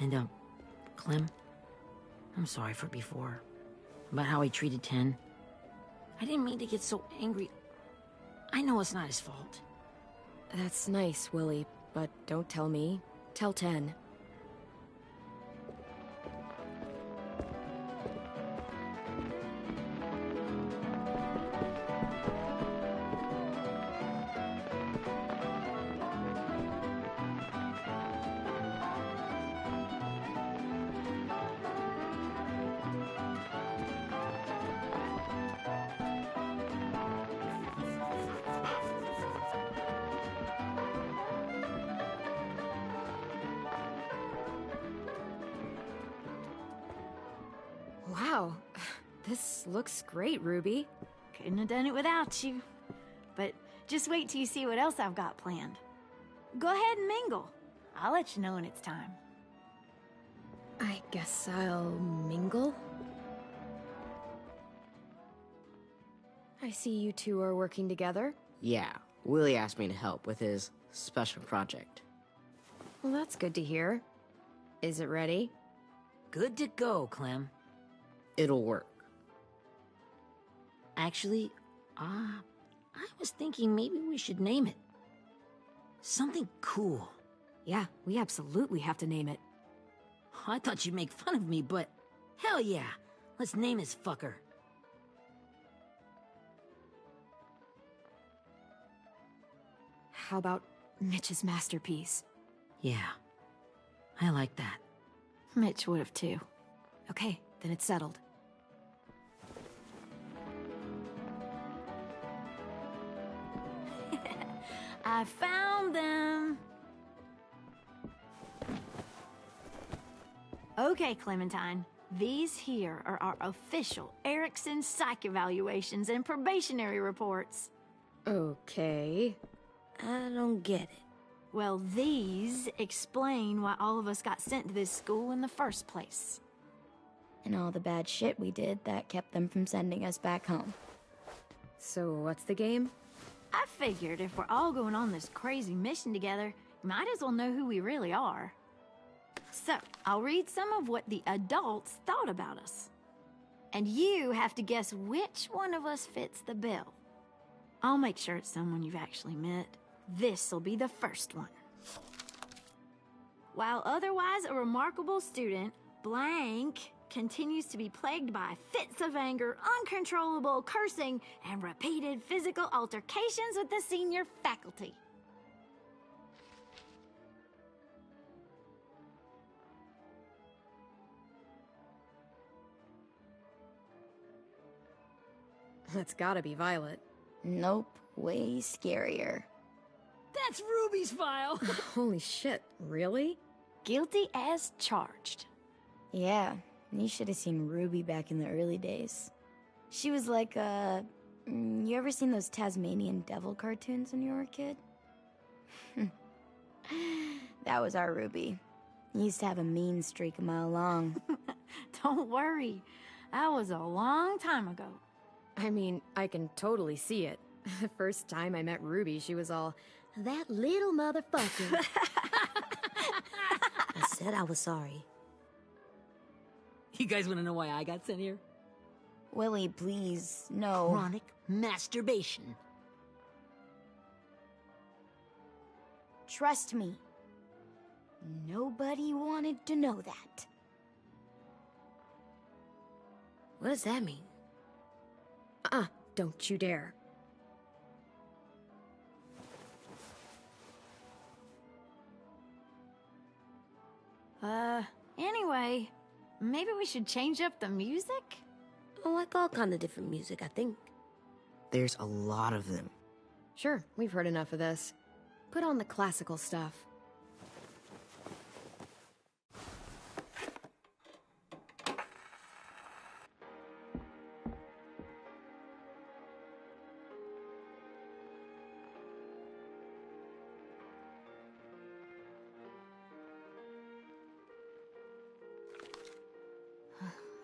And, Clem, I'm sorry for before. About how he treated Ten. I didn't mean to get so angry. I know it's not his fault. That's nice, Willie, but don't tell me. Tell 10. Wow, this looks great, Ruby. Couldn't have done it without you. But just wait till you see what else I've got planned. Go ahead and mingle. I'll let you know when it's time. I guess I'll mingle? I see you two are working together. Yeah, Willie asked me to help with his special project. Well, that's good to hear. Is it ready? Good to go, Clem. It'll work. Actually, I was thinking maybe we should name it. Something cool. Yeah, we absolutely have to name it. I thought you'd make fun of me, but hell yeah. Let's name this fucker. How about Mitch's masterpiece? Yeah, I like that. Mitch would have too. Okay, then it's settled. I found them. Okay, Clementine. These here are our official Erickson psych evaluations and probationary reports. Okay. I don't get it. Well, these explain why all of us got sent to this school in the first place. And all the bad shit we did that kept them from sending us back home. So what's the game? I figured if we're all going on this crazy mission together, you might as well know who we really are. So, I'll read some of what the adults thought about us. And you have to guess which one of us fits the bill. I'll make sure it's someone you've actually met. This'll be the first one. While otherwise a remarkable student, blank continues to be plagued by fits of anger, uncontrollable cursing, and repeated physical altercations with the senior faculty. That's gotta be Violet. Nope, way scarier. That's Ruby's file. Holy shit, really? Guilty as charged. Yeah, you should have seen Ruby back in the early days. She was like you ever seen those Tasmanian devil cartoons when you were a kid? That was our Ruby. He used to have a mean streak a mile long. Don't worry. That was a long time ago. I mean, I can totally see it. The first time I met Ruby, she was all, "That little motherfucker." I said I was sorry. You guys want to know why I got sent here? Willie, please, no. Chronic masturbation. Trust me. Nobody wanted to know that. What does that mean? Don't you dare. Anyway, maybe we should change up the music? I like all kind of different music, I think. There's a lot of them. Sure, we've heard enough of this. Put on the classical stuff.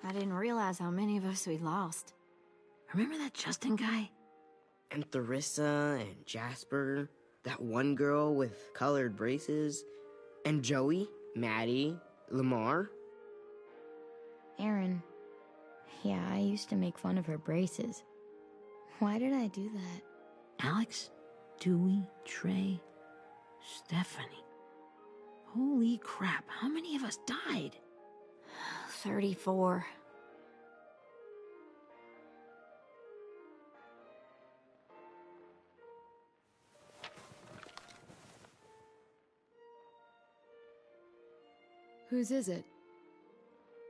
I didn't realize how many of us we lost. Remember that Justin guy? And Theresa and Jasper, that one girl with colored braces, and Joey, Maddie, Lamar. Aaron. Yeah, I used to make fun of her braces. Why did I do that? Alex, Dewey, Trey, Stephanie. Holy crap, how many of us died? 34. Whose is it?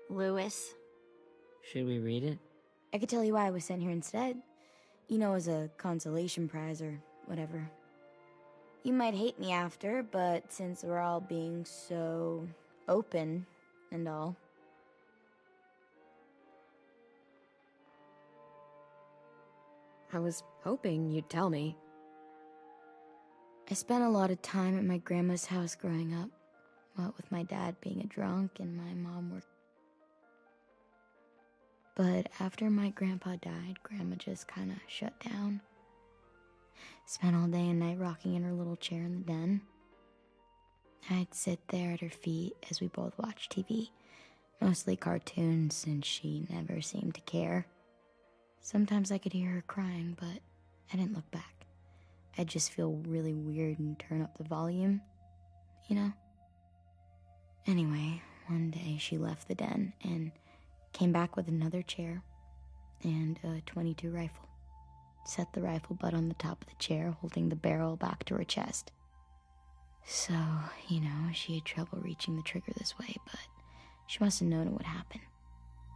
Lewis. Should we read it? I could tell you why I was sent here instead. You know, as a consolation prize or whatever. You might hate me after, but since we're all being so open and all. I was hoping you'd tell me. I spent a lot of time at my grandma's house growing up. What with my dad being a drunk and my mom working. But after my grandpa died, Grandma just kind of shut down. Spent all day and night rocking in her little chair in the den. I'd sit there at her feet as we both watched TV. Mostly cartoons, since she never seemed to care. Sometimes I could hear her crying, but I didn't look back. I'd just feel really weird and turn up the volume, you know? Anyway, one day she left the den and came back with another chair and a .22 rifle. Set the rifle butt on the top of the chair, holding the barrel back to her chest. So, you know, she had trouble reaching the trigger this way, but she must have known it would happen.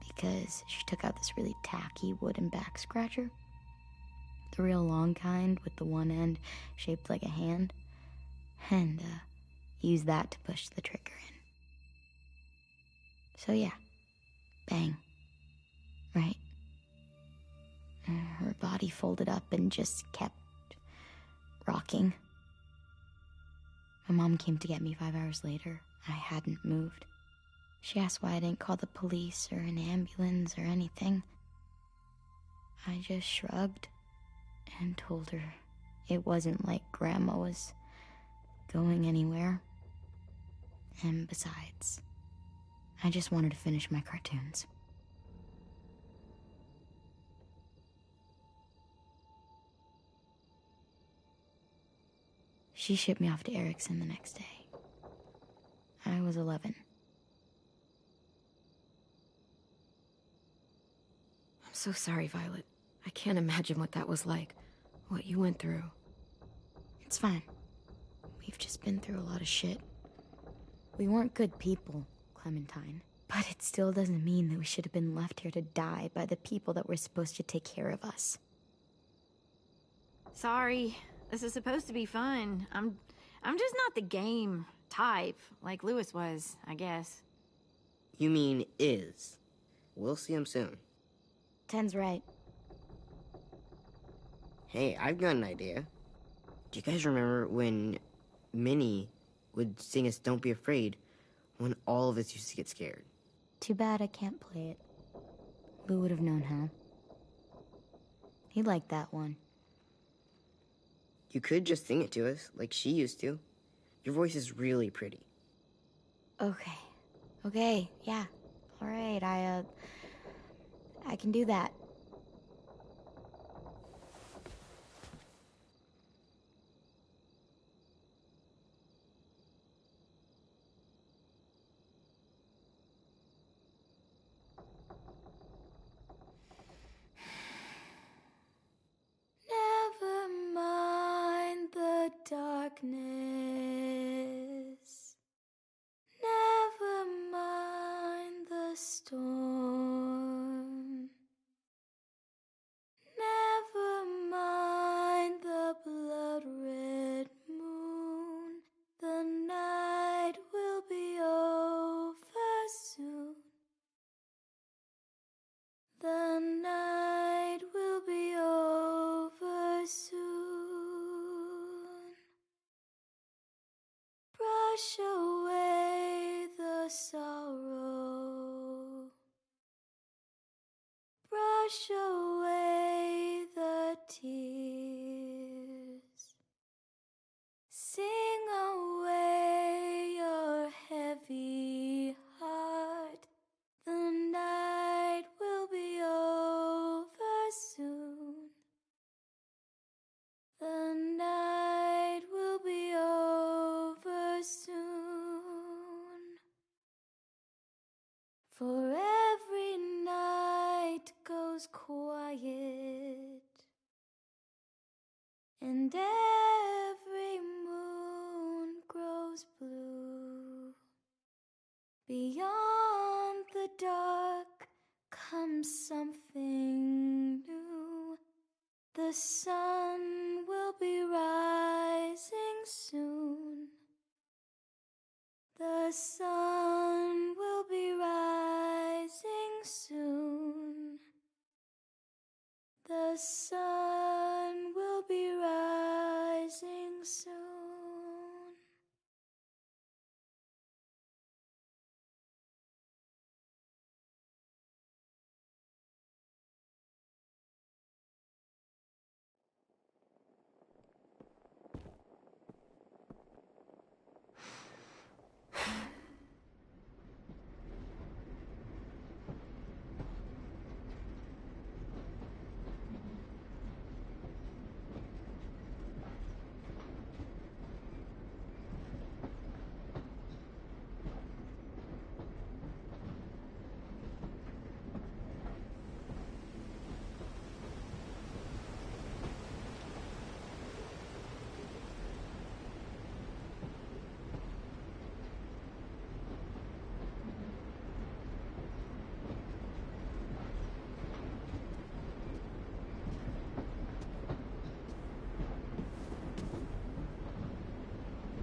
Because she took out this really tacky wooden back scratcher. The real long kind with the one end shaped like a hand. And, used that to push the trigger in. So yeah, bang. Right. Her body folded up and just kept rocking. My mom came to get me 5 hours later. I hadn't moved. She asked why I didn't call the police or an ambulance or anything. I just shrugged and told her it wasn't like Grandma was going anywhere. And besides, I just wanted to finish my cartoons. She shipped me off to Erickson the next day. I was 11. I'm so sorry, Violet. I can't imagine what that was like. What you went through. It's fine. We've just been through a lot of shit. We weren't good people, Clementine. But it still doesn't mean that we should have been left here to die by the people that were supposed to take care of us. Sorry. This is supposed to be fun. I'm just not the game type, like Lewis was, I guess. You mean is. We'll see him soon. Ten's right. Hey, I've got an idea. Do you guys remember when Minnie would sing us Don't Be Afraid when all of us used to get scared? Too bad I can't play it. Lou would have known how. He liked that one. You could just sing it to us, like she used to. Your voice is really pretty. Okay. Okay, yeah. All right, I can do that. Never mind the darkness. Never mind the storm. Never mind the blood-red moon. The night will be over soon. The night will be over soon. Brush away the sorrow. Brush away the tears. Sing away your heavy heart. The night will be over soon. The night will be over soon. For every night goes quiet, and every moon grows blue. Beyond the dark comes something new. The sun will be rising soon. The sun will be rising soon. The sun will be rising soon.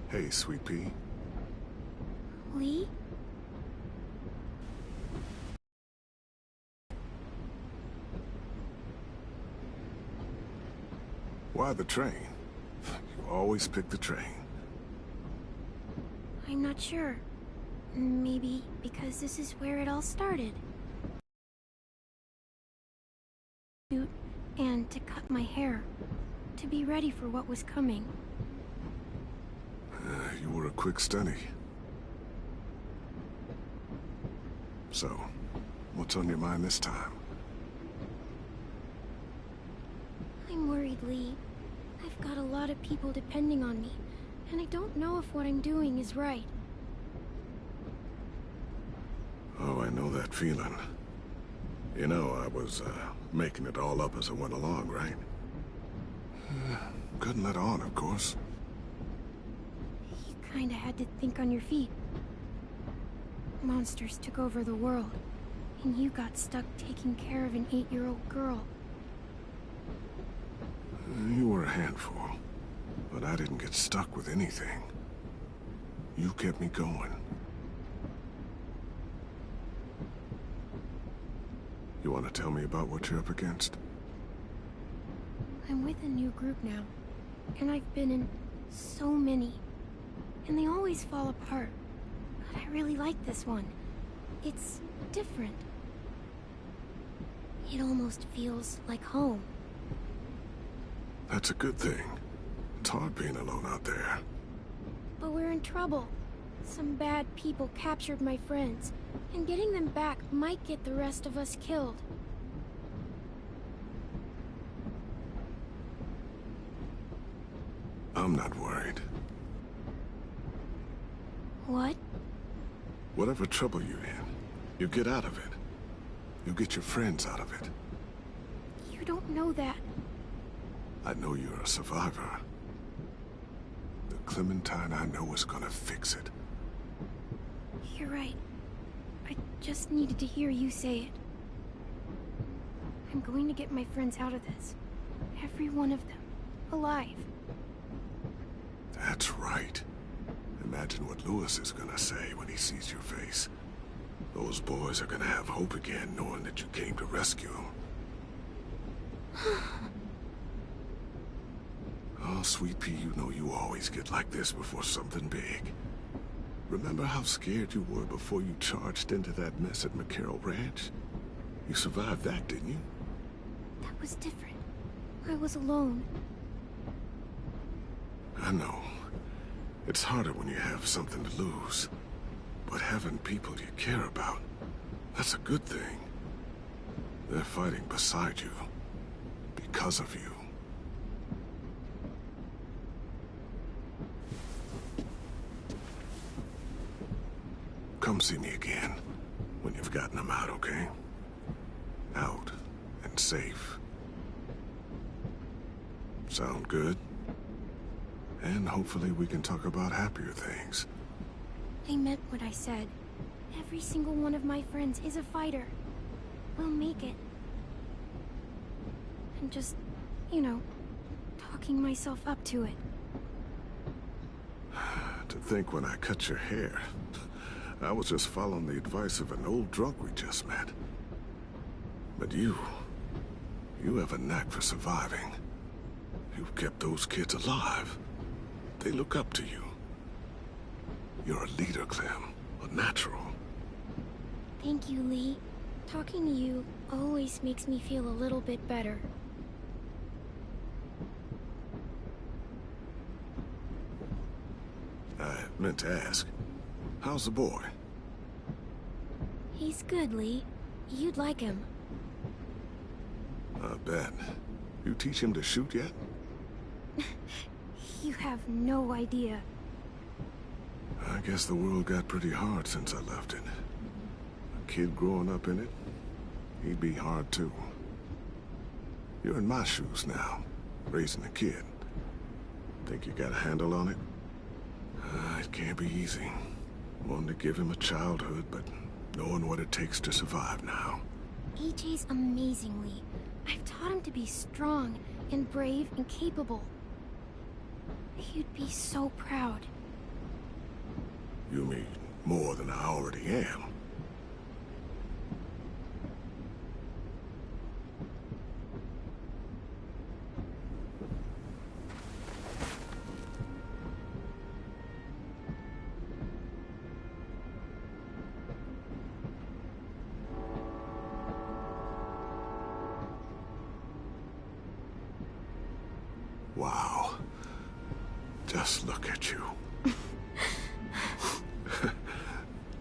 Hey, Sweet Pea. Lee? Why the train? You always pick the train. I'm not sure. Maybe because this is where it all started. And to cut my hair. To be ready for what was coming. You were a quick study. So, what's on your mind this time? I'm worried, Lee. I've got a lot of people depending on me, and I don't know if what I'm doing is right. Oh, I know that feeling. You know, I was, making it all up as I went along, right? Couldn't let on, of course. You kinda had to think on your feet. Monsters took over the world, and you got stuck taking care of an 8-year-old girl. You were a handful, but I didn't get stuck with anything. You kept me going. You want to tell me about what you're up against? I'm with a new group now, and I've been in so many, and they always fall apart. But I really like this one. It's different. It almost feels like home. That's a good thing. It's hard being alone out there. But we're in trouble. Some bad people captured my friends, and getting them back might get the rest of us killed. I'm not worried. What? Whatever trouble you're in, you get out of it. You get your friends out of it. You don't know that. I know you're a survivor. The Clementine I know is gonna fix it. You're right. I just needed to hear you say it. I'm going to get my friends out of this. Every one of them. Alive. That's right. Imagine what Lewis is gonna say when he sees your face. Those boys are gonna have hope again, knowing that you came to rescue them. Oh, Sweet Pea, you know you always get like this before something big. Remember how scared you were before you charged into that mess at McCarroll Ranch? You survived that, didn't you? That was different. I was alone. I know. It's harder when you have something to lose. But having people you care about, that's a good thing. They're fighting beside you. Because of you. Come see me again when you've gotten them out, okay? Out and safe. Sound good? And hopefully we can talk about happier things. I meant what I said. Every single one of my friends is a fighter. We'll make it. I'm just, you know, talking myself up to it. To think when I cut your hair, I was just following the advice of an old drunk we just met. But you have a knack for surviving. You've kept those kids alive. They look up to you. You're a leader, Clem. A natural. Thank you, Lee. Talking to you always makes me feel a little bit better. I meant to ask, how's the boy? He's good, Lee. You'd like him. I bet. You teach him to shoot yet? You have no idea. I guess the world got pretty hard since I left it. A kid growing up in it, he'd be hard too. You're in my shoes now, raising a kid. Think you got a handle on it? It can't be easy. Wanting to give him a childhood, but knowing what it takes to survive now. AJ's amazing, Lee. I've taught him to be strong and brave and capable. He'd be so proud. You mean more than I already am? Wow. Just look at you.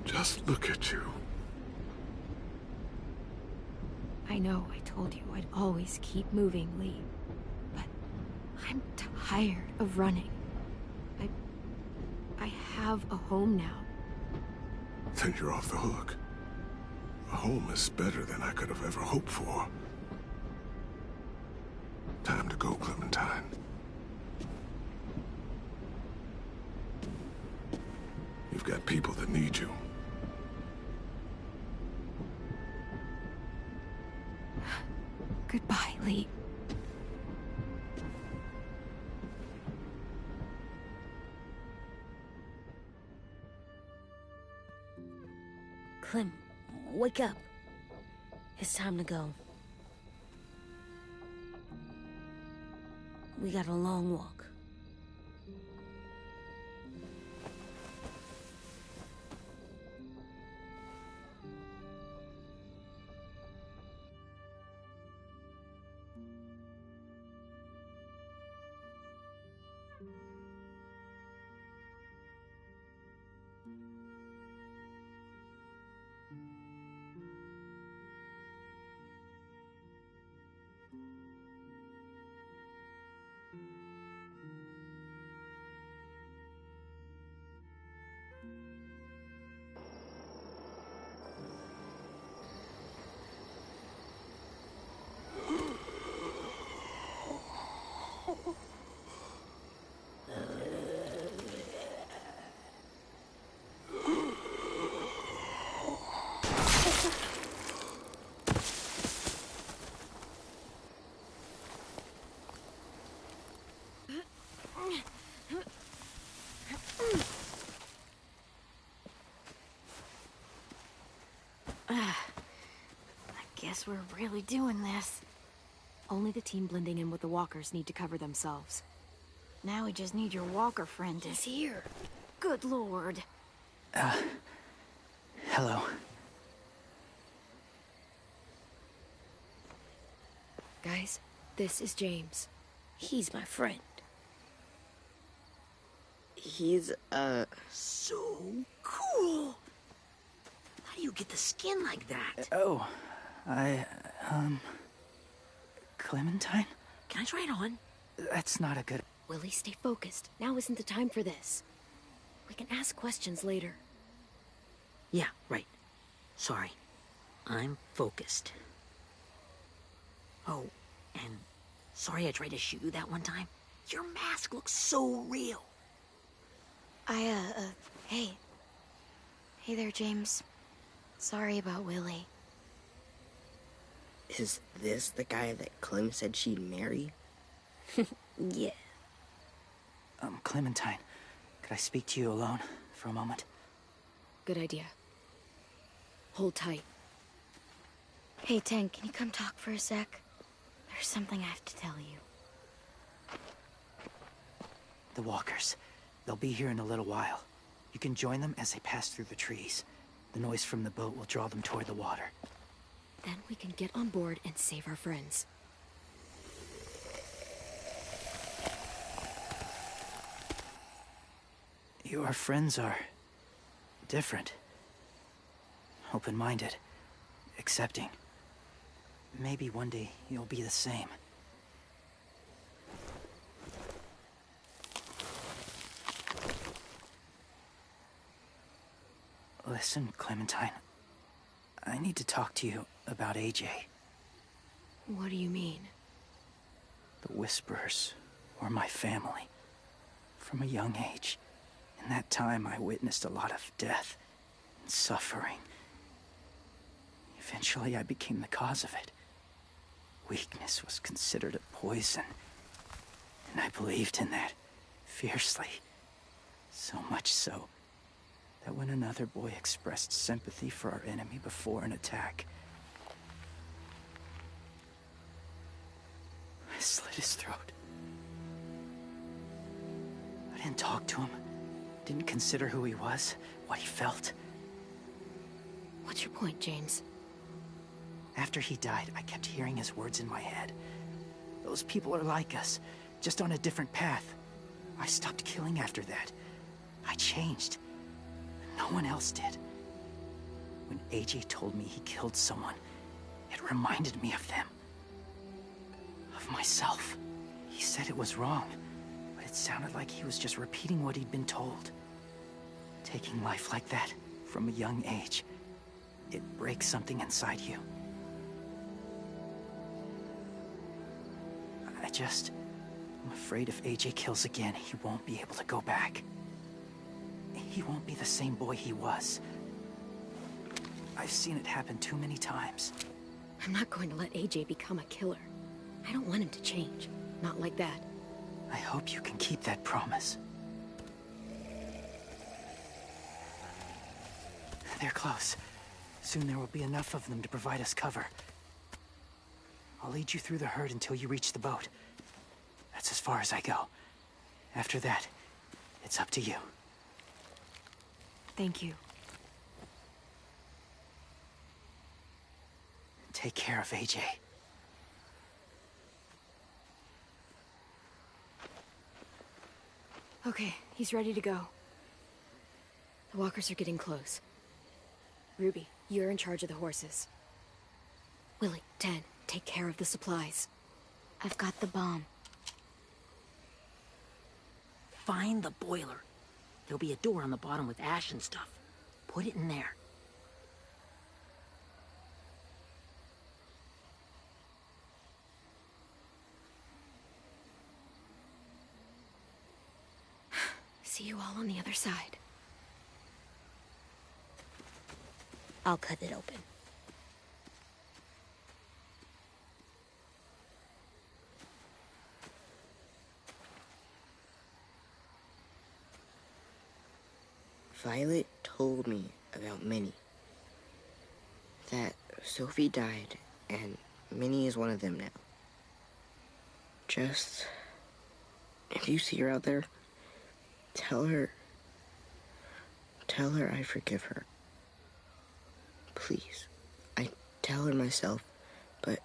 Just look at you. I know I told you I'd always keep moving, Lee. But I'm tired of running. I have a home now. Then you're off the hook. A home is better than I could have ever hoped for. Time to go, Clementine. You've got people that need you. Goodbye, Lee. Clem, wake up. It's time to go. We got a long walk. Guess we're really doing this. Only the team blending in with the walkers need to cover themselves. Now we just need your walker friend to... He's here. Good lord. Hello. Guys, this is James. He's my friend. He's, So cool. How do you get the skin like that? Oh, Clementine? Can I try it on? That's not a good... Willie, stay focused. Now isn't the time for this. We can ask questions later. Yeah, right. Sorry. I'm focused. Oh, and sorry I tried to shoot you that one time. Your mask looks so real. Hey. Hey there, James. Sorry about Willie. is this the guy that Clem said she'd marry? Yeah. Clementine, could I speak to you alone for a moment? Good idea. Hold tight. Hey, Tank, can you come talk for a sec? There's something I have to tell you. The walkers. They'll be here in a little while. You can join them as they pass through the trees. The noise from the boat will draw them toward the water. Then we can get on board and save our friends. Your friends are... different. Open-minded. Accepting. Maybe one day you'll be the same. Listen, Clementine. I need to talk to you about AJ. What do you mean? The Whisperers were my family. From a young age. In that time, I witnessed a lot of death and suffering. Eventually, I became the cause of it. Weakness was considered a poison. And I believed in that fiercely. So much so that when another boy expressed sympathy for our enemy before an attack, I slit his throat. I didn't talk to him. Didn't consider who he was, what he felt. What's your point, James? After he died, I kept hearing his words in my head. Those people are like us, just on a different path. I stopped killing after that. I changed. No one else did. When AJ told me he killed someone, it reminded me of them. Of myself. He said it was wrong, but it sounded like he was just repeating what he'd been told. Taking life like that, from a young age, it breaks something inside you. I'm afraid if AJ kills again, he won't be able to go back. He won't be the same boy he was. I've seen it happen too many times. I'm not going to let AJ become a killer. I don't want him to change. Not like that. I hope you can keep that promise. They're close. Soon there will be enough of them to provide us cover. I'll lead you through the herd until you reach the boat. That's as far as I go. After that, it's up to you. Thank you. Take care of AJ. Okay, he's ready to go. The walkers are getting close. Ruby, you're in charge of the horses. Willie, Ted, take care of the supplies. I've got the bomb. Find the boiler. There'll be a door on the bottom with ash and stuff. Put it in there. See you all on the other side. I'll cut it open. Violet told me about Minnie. That Sophie died, and Minnie is one of them now. Just... if you see her out there, tell her I forgive her. Please. I tell her myself, but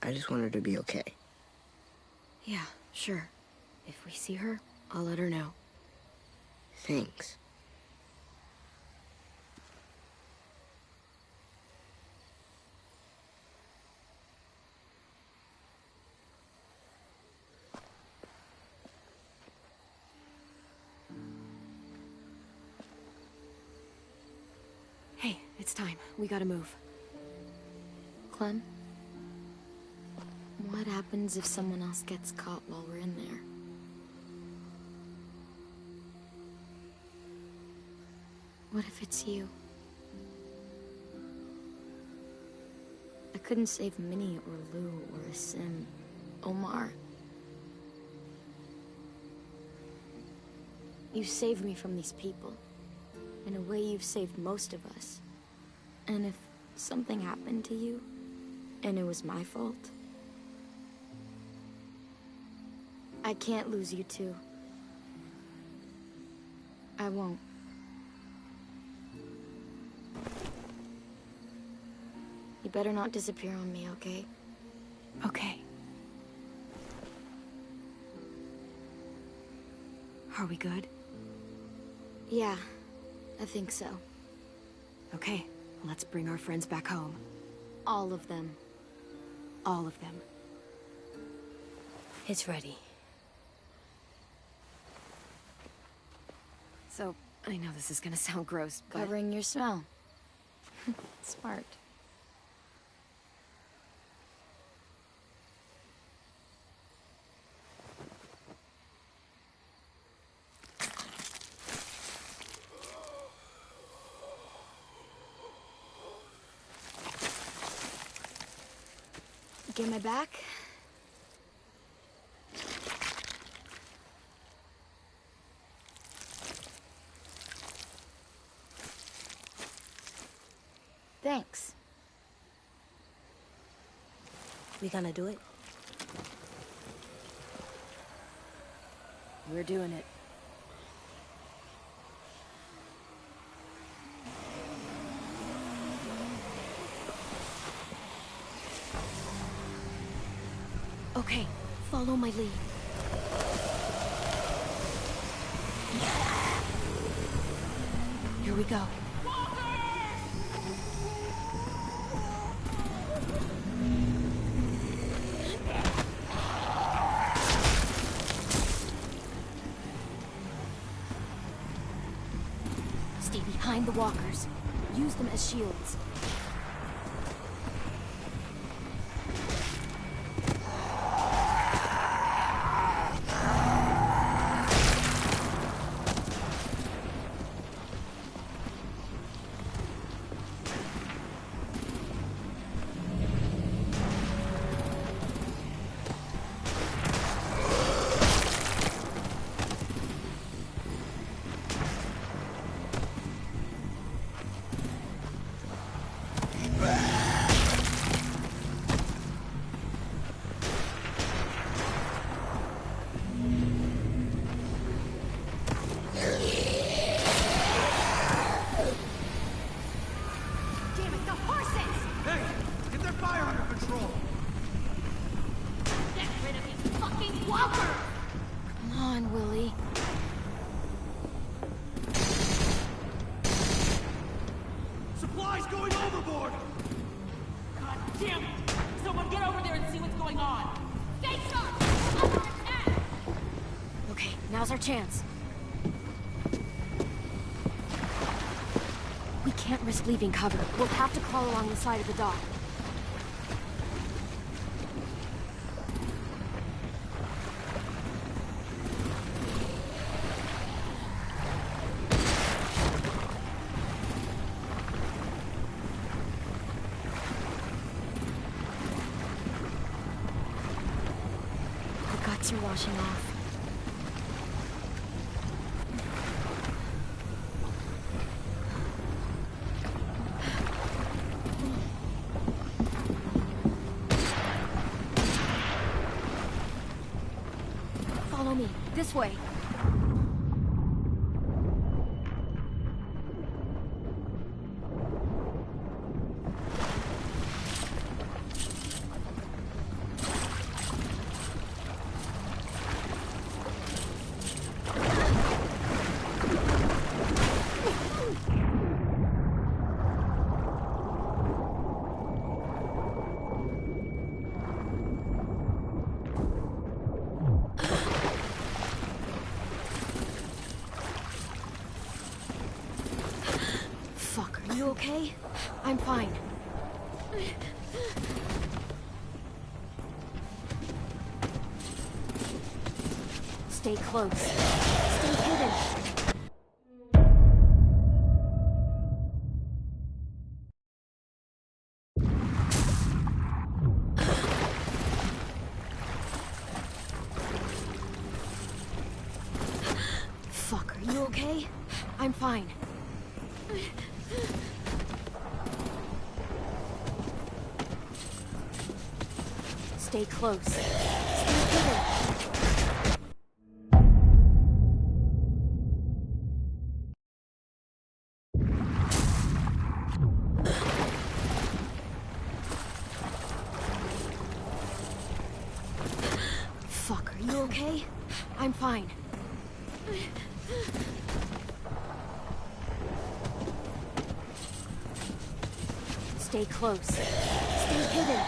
I just want her to be okay. Yeah, sure. If we see her, I'll let her know. Thanks. Hey, it's time. We gotta move. Clem? What happens if someone else gets caught while we're in there? What if it's you? I couldn't save Minnie or Lou or Sim, Omar. You saved me from these people. In a way, you've saved most of us. And if something happened to you, and it was my fault, I can't lose you too. I won't. You better not disappear on me, okay? Okay. Are we good? Yeah, I think so. Okay, let's bring our friends back home. All of them. All of them. It's ready. So, I know this is gonna sound gross, but... Covering your smell. Smart. Get my back? Thanks. We gonna do it? We're doing it. Okay, follow my lead. Here we go. Stay behind the walkers. Use them as shields. Damn it! Someone get over there and see what's going on! Stay sharp! We're under attack! Okay, now's our chance. We can't risk leaving cover. We'll have to crawl along the side of the dock. The guts are washing off. Follow me. This way. Fuck, are you okay? I'm fine. Stay close. Stay hidden. Fuck, are you okay? I'm fine. Stay close. Stay hidden. Fuck, are you okay? I'm fine. Stay close. Stay hidden.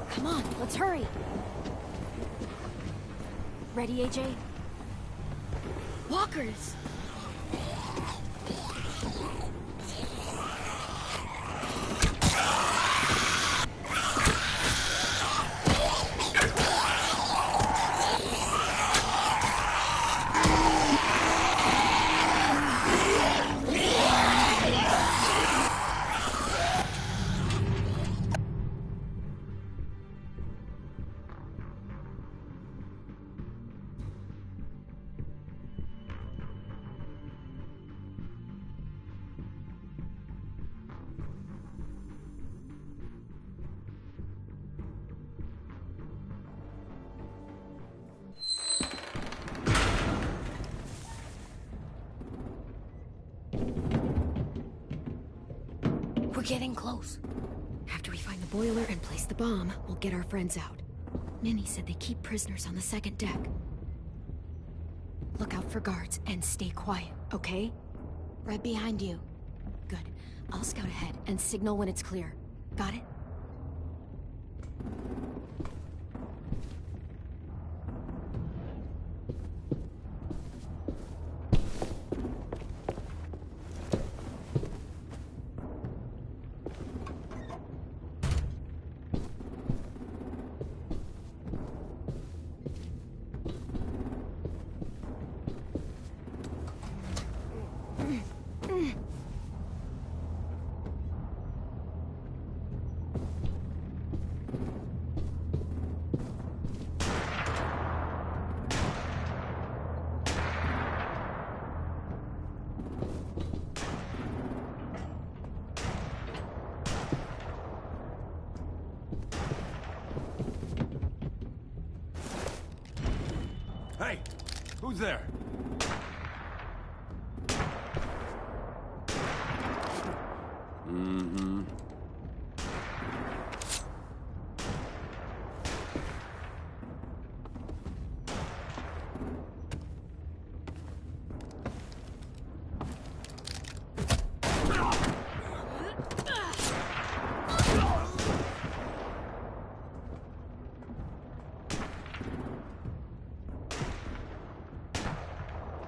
Come on, let's hurry. Ready, AJ? Walkers! We're getting close. After we find the boiler and place the bomb, we'll get our friends out. Minnie said they keep prisoners on the second deck. Look out for guards and stay quiet, okay? Right behind you. Good. I'll scout ahead and signal when it's clear. Got it? Hey, who's there? Mm-hmm.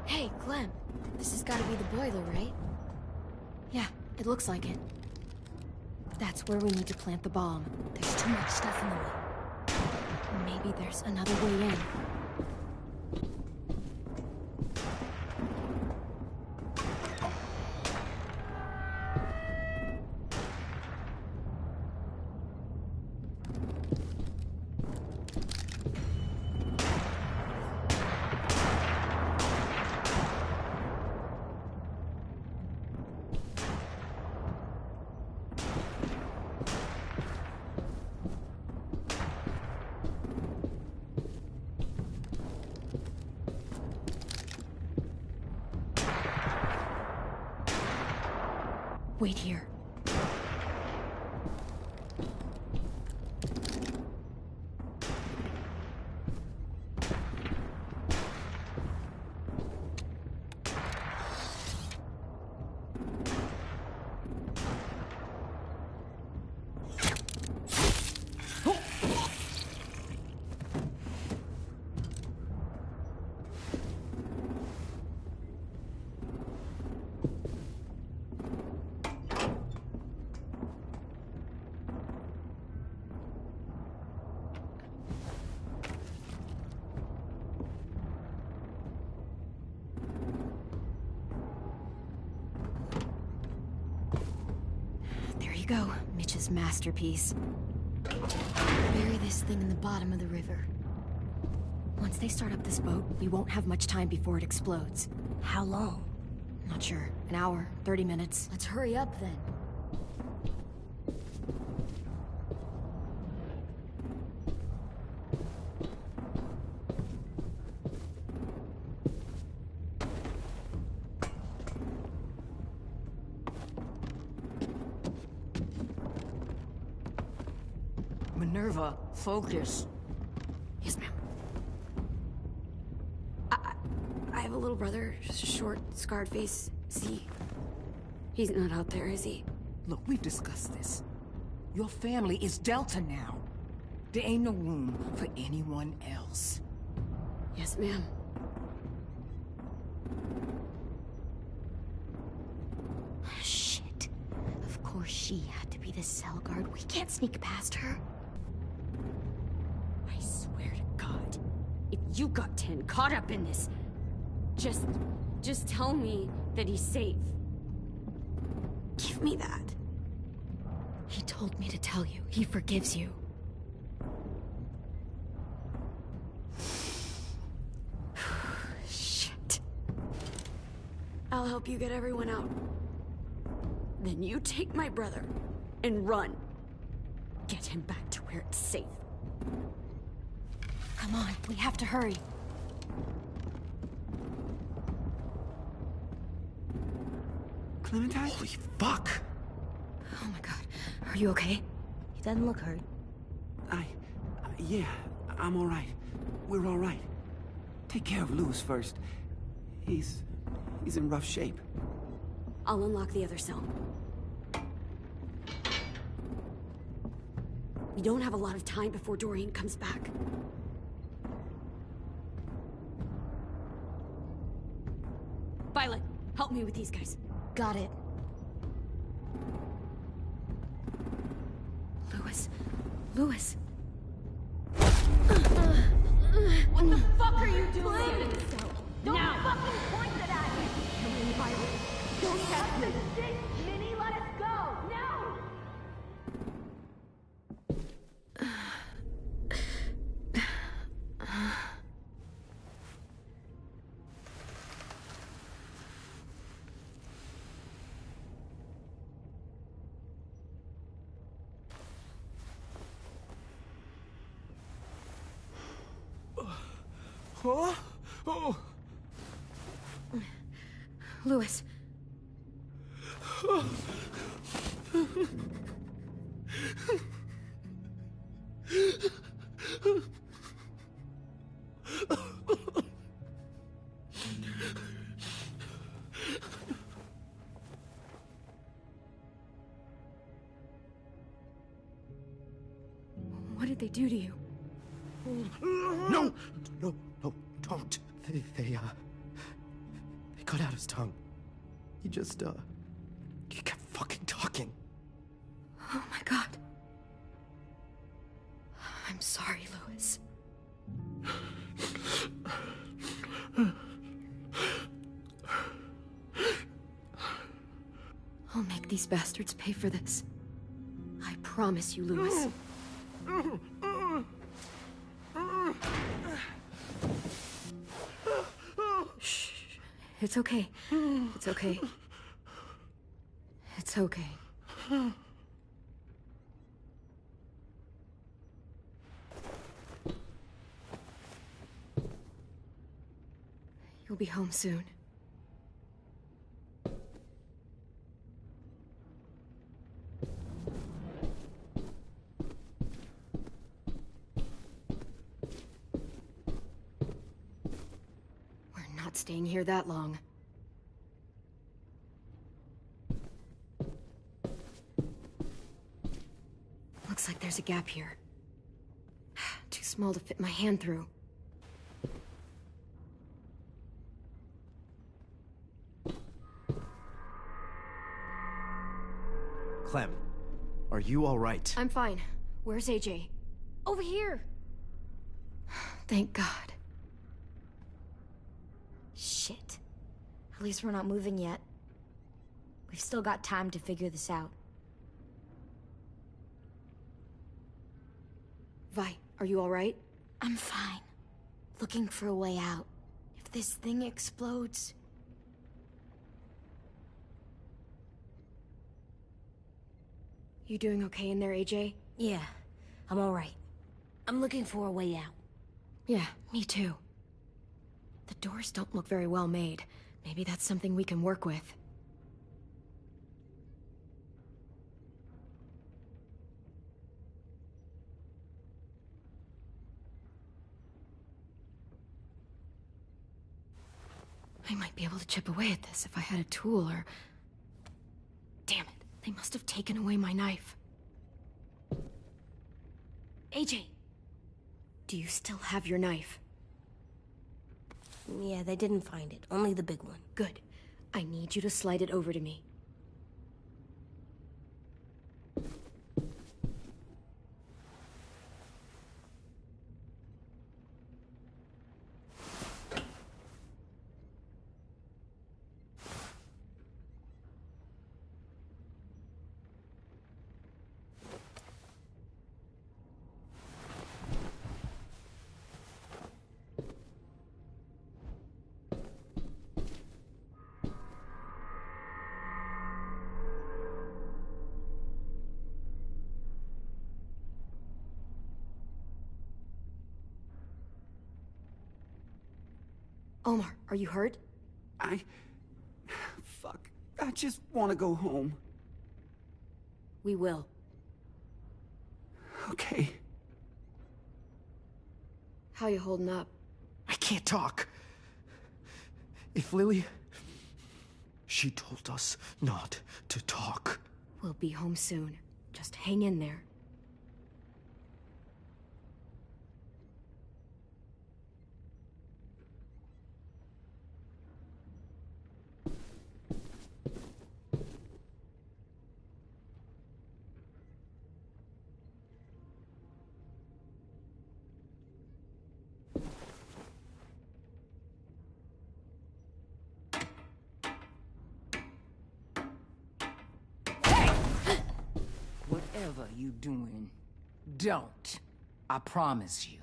Hey, Clem. This has got to be the boiler, right? Yeah, it looks like it. That's where we need to plant the bomb. There's too much stuff in the way. Maybe there's another way in. Wait here. Go, Mitch's masterpiece. Bury this thing in the bottom of the river. Once they start up this boat, we won't have much time before it explodes. How long? Not sure. An hour, 30 minutes. Let's hurry up then. Minerva, focus. Yes, ma'am. I have a little brother, short, scarred face. He's not out there, is he? Look, we've discussed this. Your family is Delta now. There ain't no room for anyone else. Yes, ma'am. Shit. Of course she had to be the cell guard. We can't sneak past her. I swear to God, if you got 10 caught up in this, just tell me that he's safe. Give me that. He told me to tell you. He forgives you. Shit. I'll help you get everyone out. Then you take my brother and run. Get him back to where it's safe. Come on, we have to hurry. Clementine? Holy fuck! Oh my god. Are you okay? He doesn't look hurt. Yeah, I'm all right. We're all right. Take care of Louis first. He's in rough shape. I'll unlock the other cell. We don't have a lot of time before Doreen comes back. Violet, help me with these guys. Got it. Louis. What the fuck are you doing? Don't fucking point it at me! Don't have this shit! Minnie, let us go! Now! Huh? Oh. Louis. What did they do to you? No! No, no, don't. They cut out his tongue. He just, he kept fucking talking. Oh my god. I'm sorry, Louis. I'll make these bastards pay for this. I promise you, Louis. Shh. It's okay. It's okay. It's okay. You'll be home soon. We're not staying here that long. Looks like there's a gap here. Too small to fit my hand through. Clem, are you all right? I'm fine. Where's AJ? Over here! Thank God. Shit. At least we're not moving yet. We've still got time to figure this out. Vi, are you all right? I'm fine. Looking for a way out. If this thing explodes... You doing okay in there, AJ? Yeah, I'm all right. I'm looking for a way out. Yeah, me too. The doors don't look very well made. Maybe that's something we can work with. I might be able to chip away at this if I had a tool or... Damn it, they must have taken away my knife. AJ! Do you still have your knife? Yeah, they didn't find it. Only the big one. Good. I need you to slide it over to me. Omar, are you hurt? Fuck. I just want to go home. We will. Okay. How you holding up? I can't talk. If Lily... She told us not to talk. We'll be home soon. Just hang in there. Whatever you doing, don't. I promise you.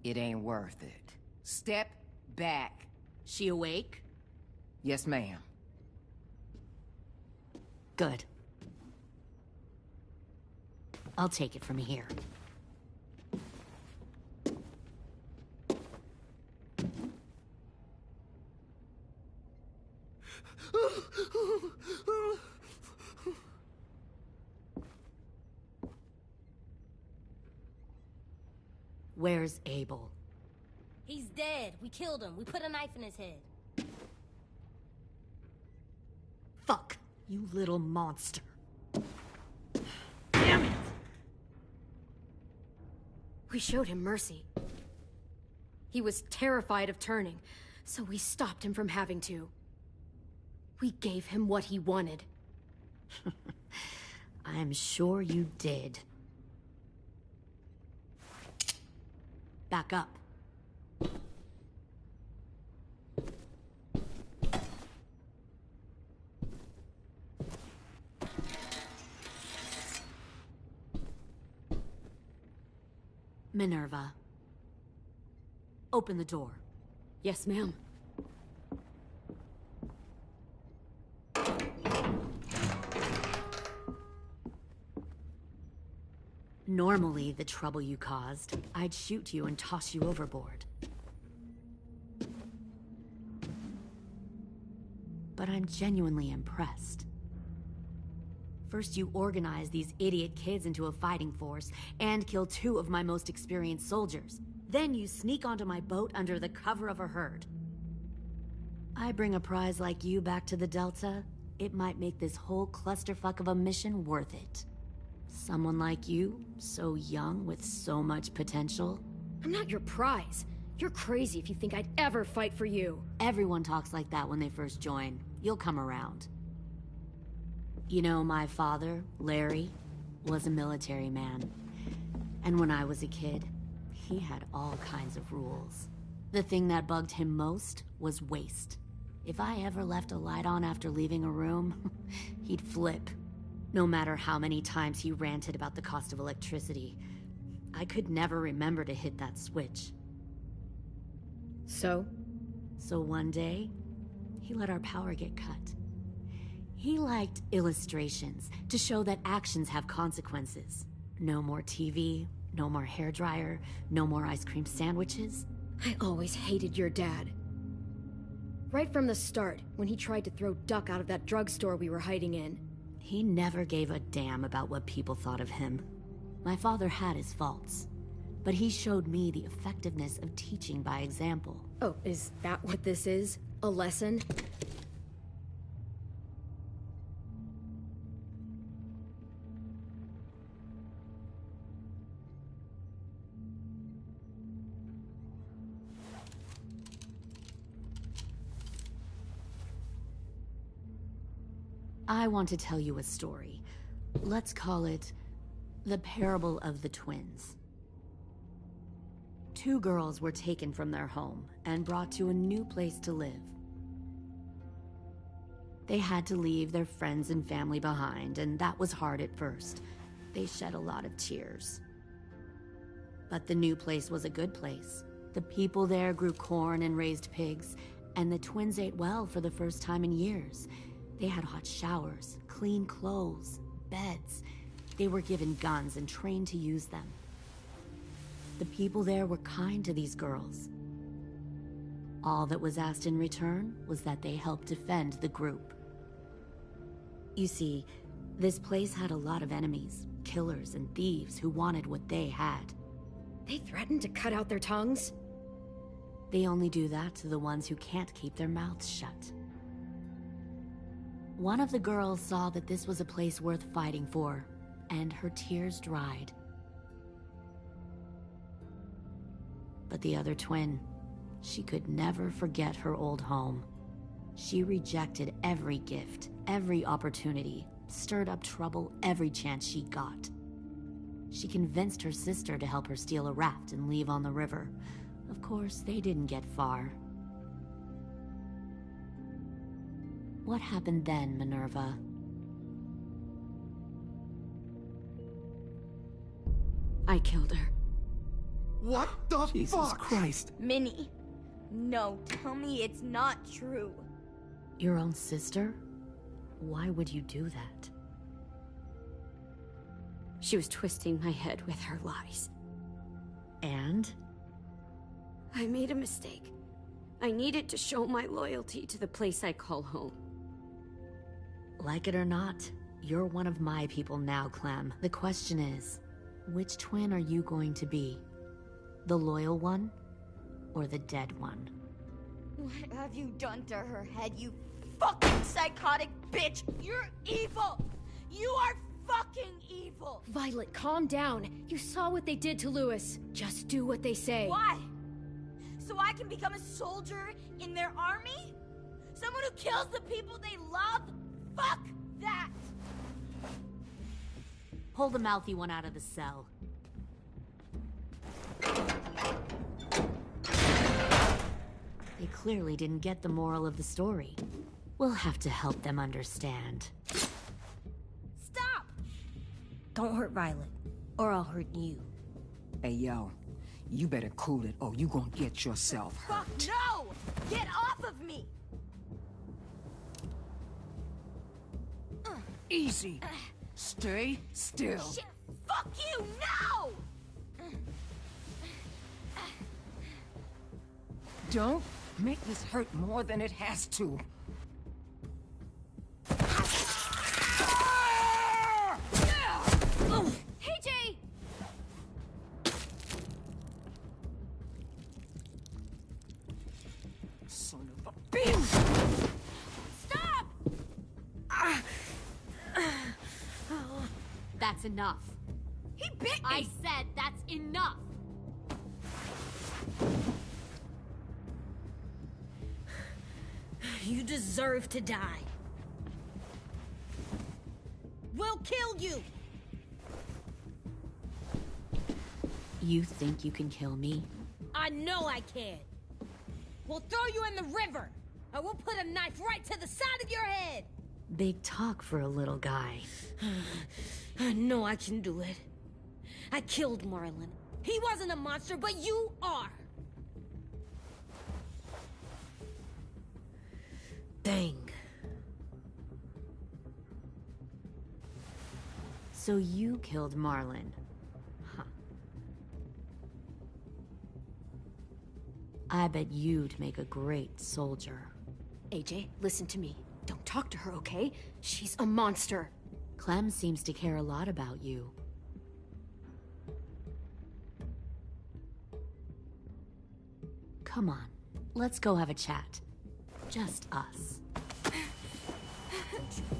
It ain't worth it. Step back. She awake? Yes, ma'am. Good. I'll take it from here. Where's Abel? He's dead. We killed him. We put a knife in his head. Fuck, you little monster. Damn it! We showed him mercy. He was terrified of turning, so we stopped him from having to. We gave him what he wanted. I'm sure you did. Back up. Minerva. Open the door. Yes, ma'am. Normally, the trouble you caused, I'd shoot you and toss you overboard. But I'm genuinely impressed. First, you organize these idiot kids into a fighting force and kill 2 of my most experienced soldiers. Then you sneak onto my boat under the cover of a herd. I bring a prize like you back to the Delta, it might make this whole clusterfuck of a mission worth it. Someone like you, so young with so much potential. I'm not your prize. You're crazy if you think I'd ever fight for you. Everyone talks like that when they first join. You'll come around. You know, my father, Larry, was a military man. And when I was a kid, he had all kinds of rules. The thing that bugged him most was waste. If I ever left a light on after leaving a room, he'd flip. No matter how many times he ranted about the cost of electricity, I could never remember to hit that switch. So? So one day, he let our power get cut. He liked illustrations to show that actions have consequences. No more TV, no more hairdryer, no more ice cream sandwiches. I always hated your dad. Right from the start, when he tried to throw Duck out of that drugstore we were hiding in. He never gave a damn about what people thought of him. My father had his faults, but he showed me the effectiveness of teaching by example. Oh, is that what this is? A lesson? I want to tell you a story. Let's call it the Parable of the Twins. 2 girls were taken from their home and brought to a new place to live. They had to leave their friends and family behind, and that was hard at first. They shed a lot of tears. But the new place was a good place. The people there grew corn and raised pigs, and the twins ate well for the first time in years. They had hot showers, clean clothes, beds. They were given guns and trained to use them. The people there were kind to these girls. All that was asked in return was that they help defend the group. You see, this place had a lot of enemies, killers and thieves who wanted what they had. They threatened to cut out their tongues? They only do that to the ones who can't keep their mouths shut. One of the girls saw that this was a place worth fighting for, and her tears dried. But the other twin, she could never forget her old home. She rejected every gift, every opportunity, stirred up trouble every chance she got. She convinced her sister to help her steal a raft and leave on the river. Of course, they didn't get far. What happened then, Minerva? I killed her. What the Jesus fuck? Christ. Minnie, no, tell me it's not true. Your own sister? Why would you do that? She was twisting my head with her lies. And? I made a mistake. I needed to show my loyalty to the place I call home. Like it or not, you're one of my people now, Clem. The question is, which twin are you going to be? The loyal one, or the dead one? What have you done to her head, you fucking psychotic bitch? You're evil! You are fucking evil! Violet, calm down. You saw what they did to Lewis. Just do what they say. Why? So I can become a soldier in their army? Someone who kills the people they love? Fuck that! Pull the mouthy one out of the cell. They clearly didn't get the moral of the story. We'll have to help them understand. Stop! Don't hurt Violet, or I'll hurt you. Hey, yo. You better cool it, or you gonna get yourself hurt. Fuck no! Get off of me! Easy. Stay still. Shit! Fuck you! No! Don't make this hurt more than it has to. Hey, Jay! Son of a bitch! Stop! That's enough. He bit me! I said that's enough! You deserve to die. We'll kill you! You think you can kill me? I know I can. We'll throw you in the river, and we'll put a knife right to the side of your head. Big talk for a little guy. I know I can do it. I killed Marlon. He wasn't a monster, but you are. Dang. So you killed Marlon. Huh. I bet you'd make a great soldier. AJ, listen to me. Don't talk to her, okay? She's a monster. Clem seems to care a lot about you. Come on, let's go have a chat. Just us.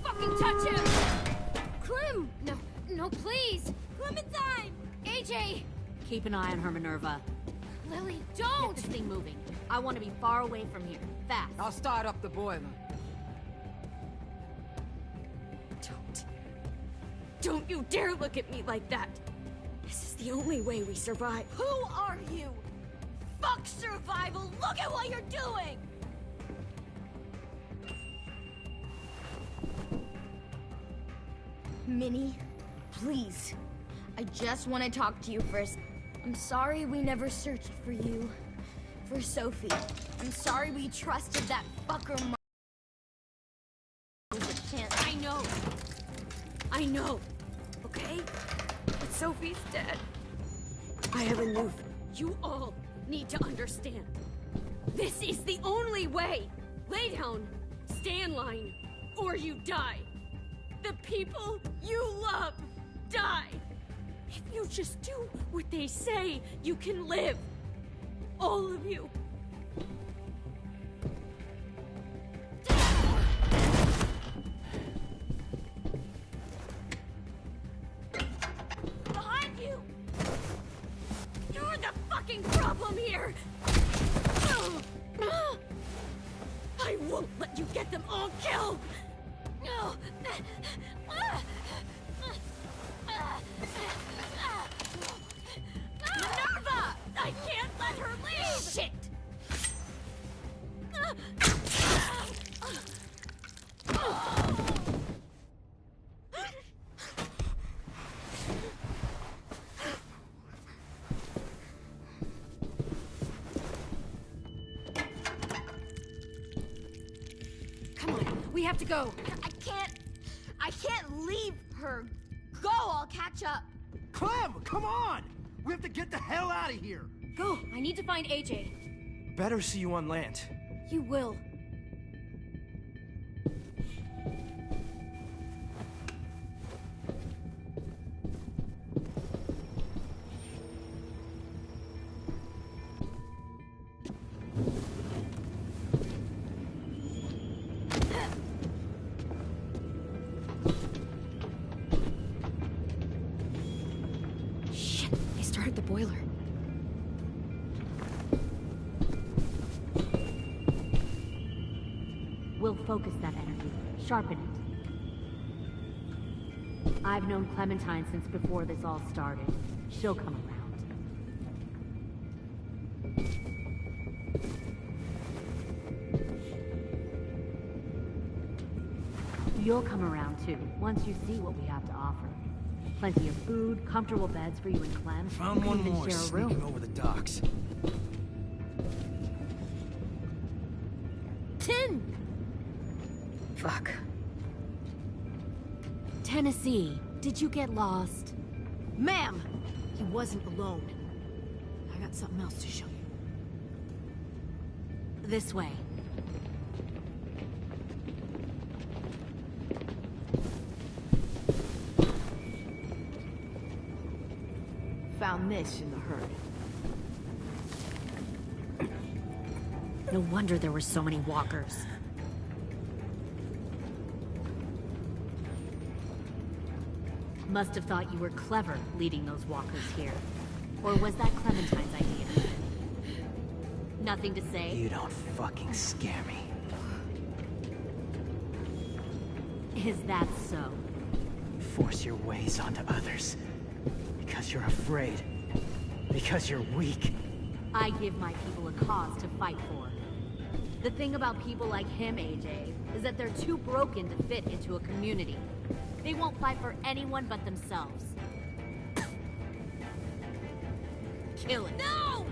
Fucking touch him! Clem! No, please! Clementine! AJ! Keep an eye on her, Minerva. Lily, Get don't! this thing moving. I want to be far away from here. Fast. I'll start up the boiler. Don't you dare look at me like that! This is the only way we survive. Who are you? Fuck survival! Look at what you're doing! Minnie, please. I just want to talk to you first. I'm sorry we never searched for you. For Sophie. I'm sorry we trusted that fucker with a chance. I know. Okay? But Sophie's dead. I have a new... You all need to understand. This is the only way! Lay down, stay in line, or you die. The people you love die. If you just do what they say, you can live. All of you. Behind you! You're the fucking problem here! I won't let you get them all killed! Minerva! I can't let her leave! Shit! Come on, we have to go. I can't leave her. Go, I'll catch up. Clem, come on! We have to get the hell out of here! Go, I need to find AJ. Better see you on land. You will. We'll focus that energy, sharpen it. I've known Clementine since before this all started. She'll come around. You'll come around too, once you see what we have to offer. Plenty of food, comfortable beds for you and Clem. Found You can one even more share a sneaking room. over the docks. Tin! Fuck. Tennessee, did you get lost? Ma'am! He wasn't alone. I got something else to show you. This way. Found this in the herd. No wonder there were so many walkers. Must have thought you were clever leading those walkers here. Or was that Clementine's idea? Nothing to say? You don't fucking scare me. Is that so? You force your ways onto others. Because you're afraid. Because you're weak. I give my people a cause to fight for. The thing about people like him, AJ, is that they're too broken to fit into a community. They won't fight for anyone but themselves. Kill it. No!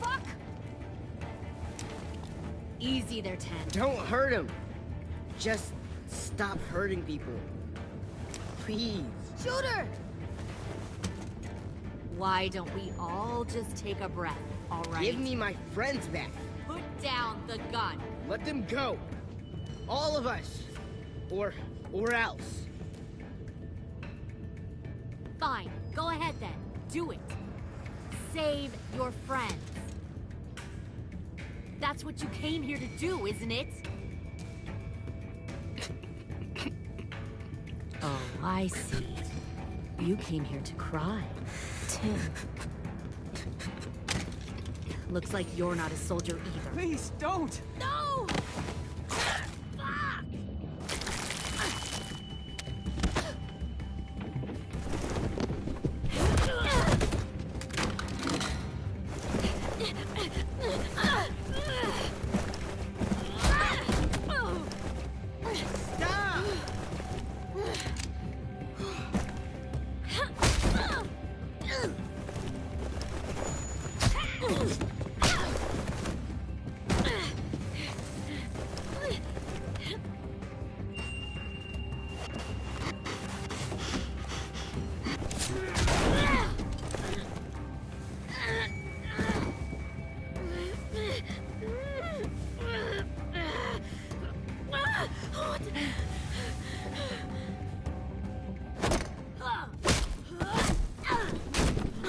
Fuck! Easy there, Ten. Don't hurt him. Just stop hurting people. Please. Shoot her! Why don't we all just take a breath, all right? Give me my friends back. Put down the gun. Let them go. All of us. Or else. Fine. Go ahead then. Do it. Save your friends. That's what you came here to do, isn't it? Oh, I see. You came here to cry. Tim. Looks like you're not a soldier either. Please, don't! No!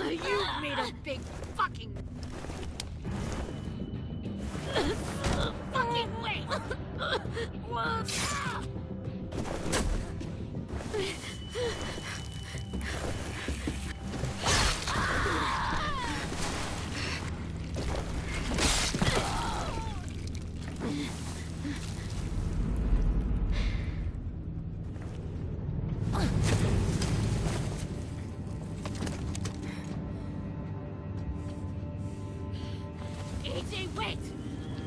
You made a big fucking wait! AJ, wait!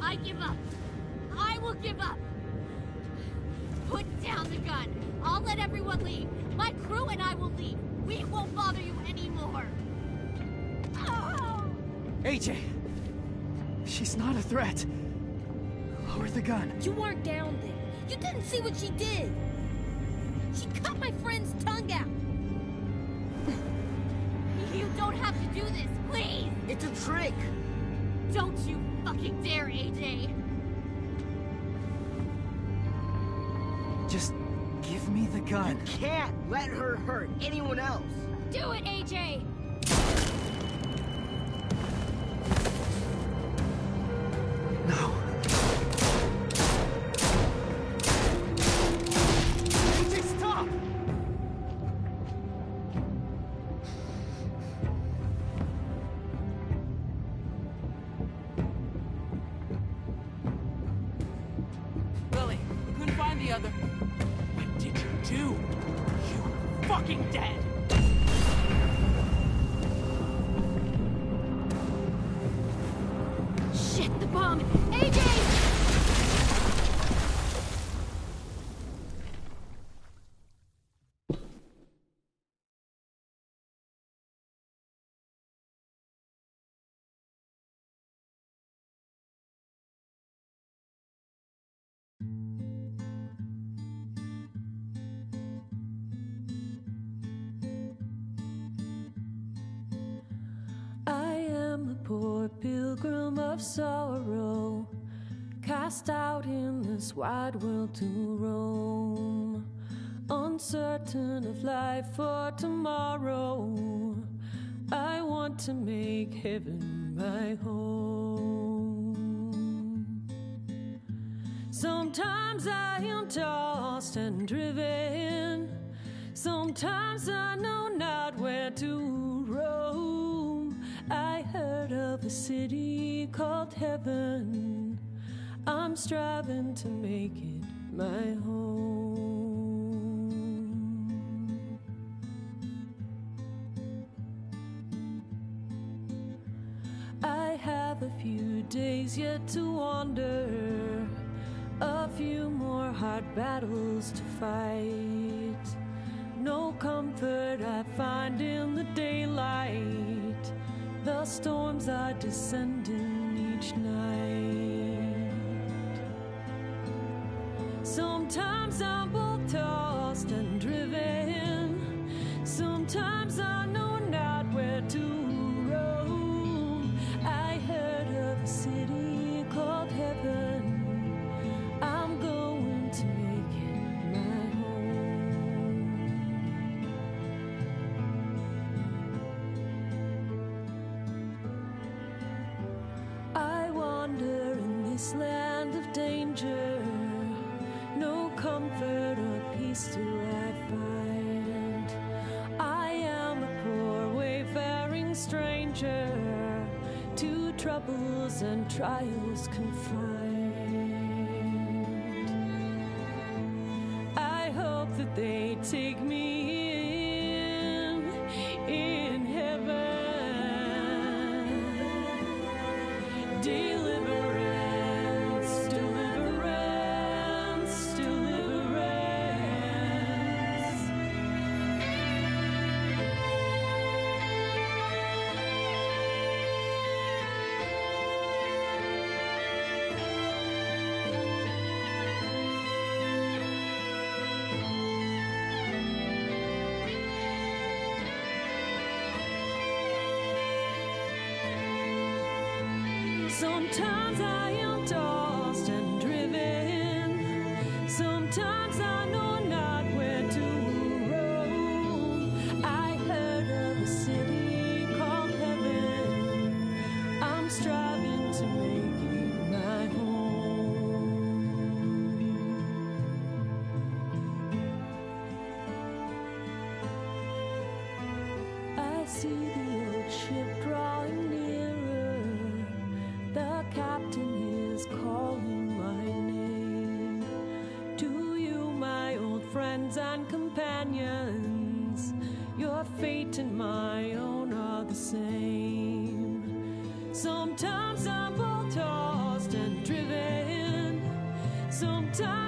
I give up. I will give up. Put down the gun. I'll let everyone leave. My crew and I will leave. We won't bother you anymore. AJ! She's not a threat. Lower the gun. You weren't down there. You didn't see what she did. She cut my friend's tongue out. You don't have to do this, please! It's a trick. Don't you fucking dare, AJ! Just give me the gun. You can't let her hurt anyone else. Do it, AJ! No. AJ, stop! other. What did you do? You were fucking dead! Shit, the bomb! AJ! I am a poor pilgrim of sorrow, cast out in this wide world to roam, uncertain of life for tomorrow. I want to make heaven my home. Sometimes I am tossed and driven, sometimes I know not where to roam. I heard of a city called heaven, I'm striving to make it my home. I have a few days yet to wander, a few more hard battles to fight. No comfort I find in the daylight, the storms are descending each night. Sometimes I'm both tossed and driven, sometimes I know not where to roam. I heard of a city called heaven, I'm going to make it my home. I wander in this land of danger, no comfort or peace do I find. I am a poor wayfaring stranger, to troubles and trials confined. I hope that they take me in heaven. Deliverance, deliverance, deliverance. Sometimes I am tossed and driven, sometimes I know not where to roam. I heard of a city called heaven, I'm striving to make it my home. I see the old ship drawing nearer, the captain is calling my name. To you, my old friends and companions, your fate and my own are the same. Sometimes I'm both tossed and driven, sometimes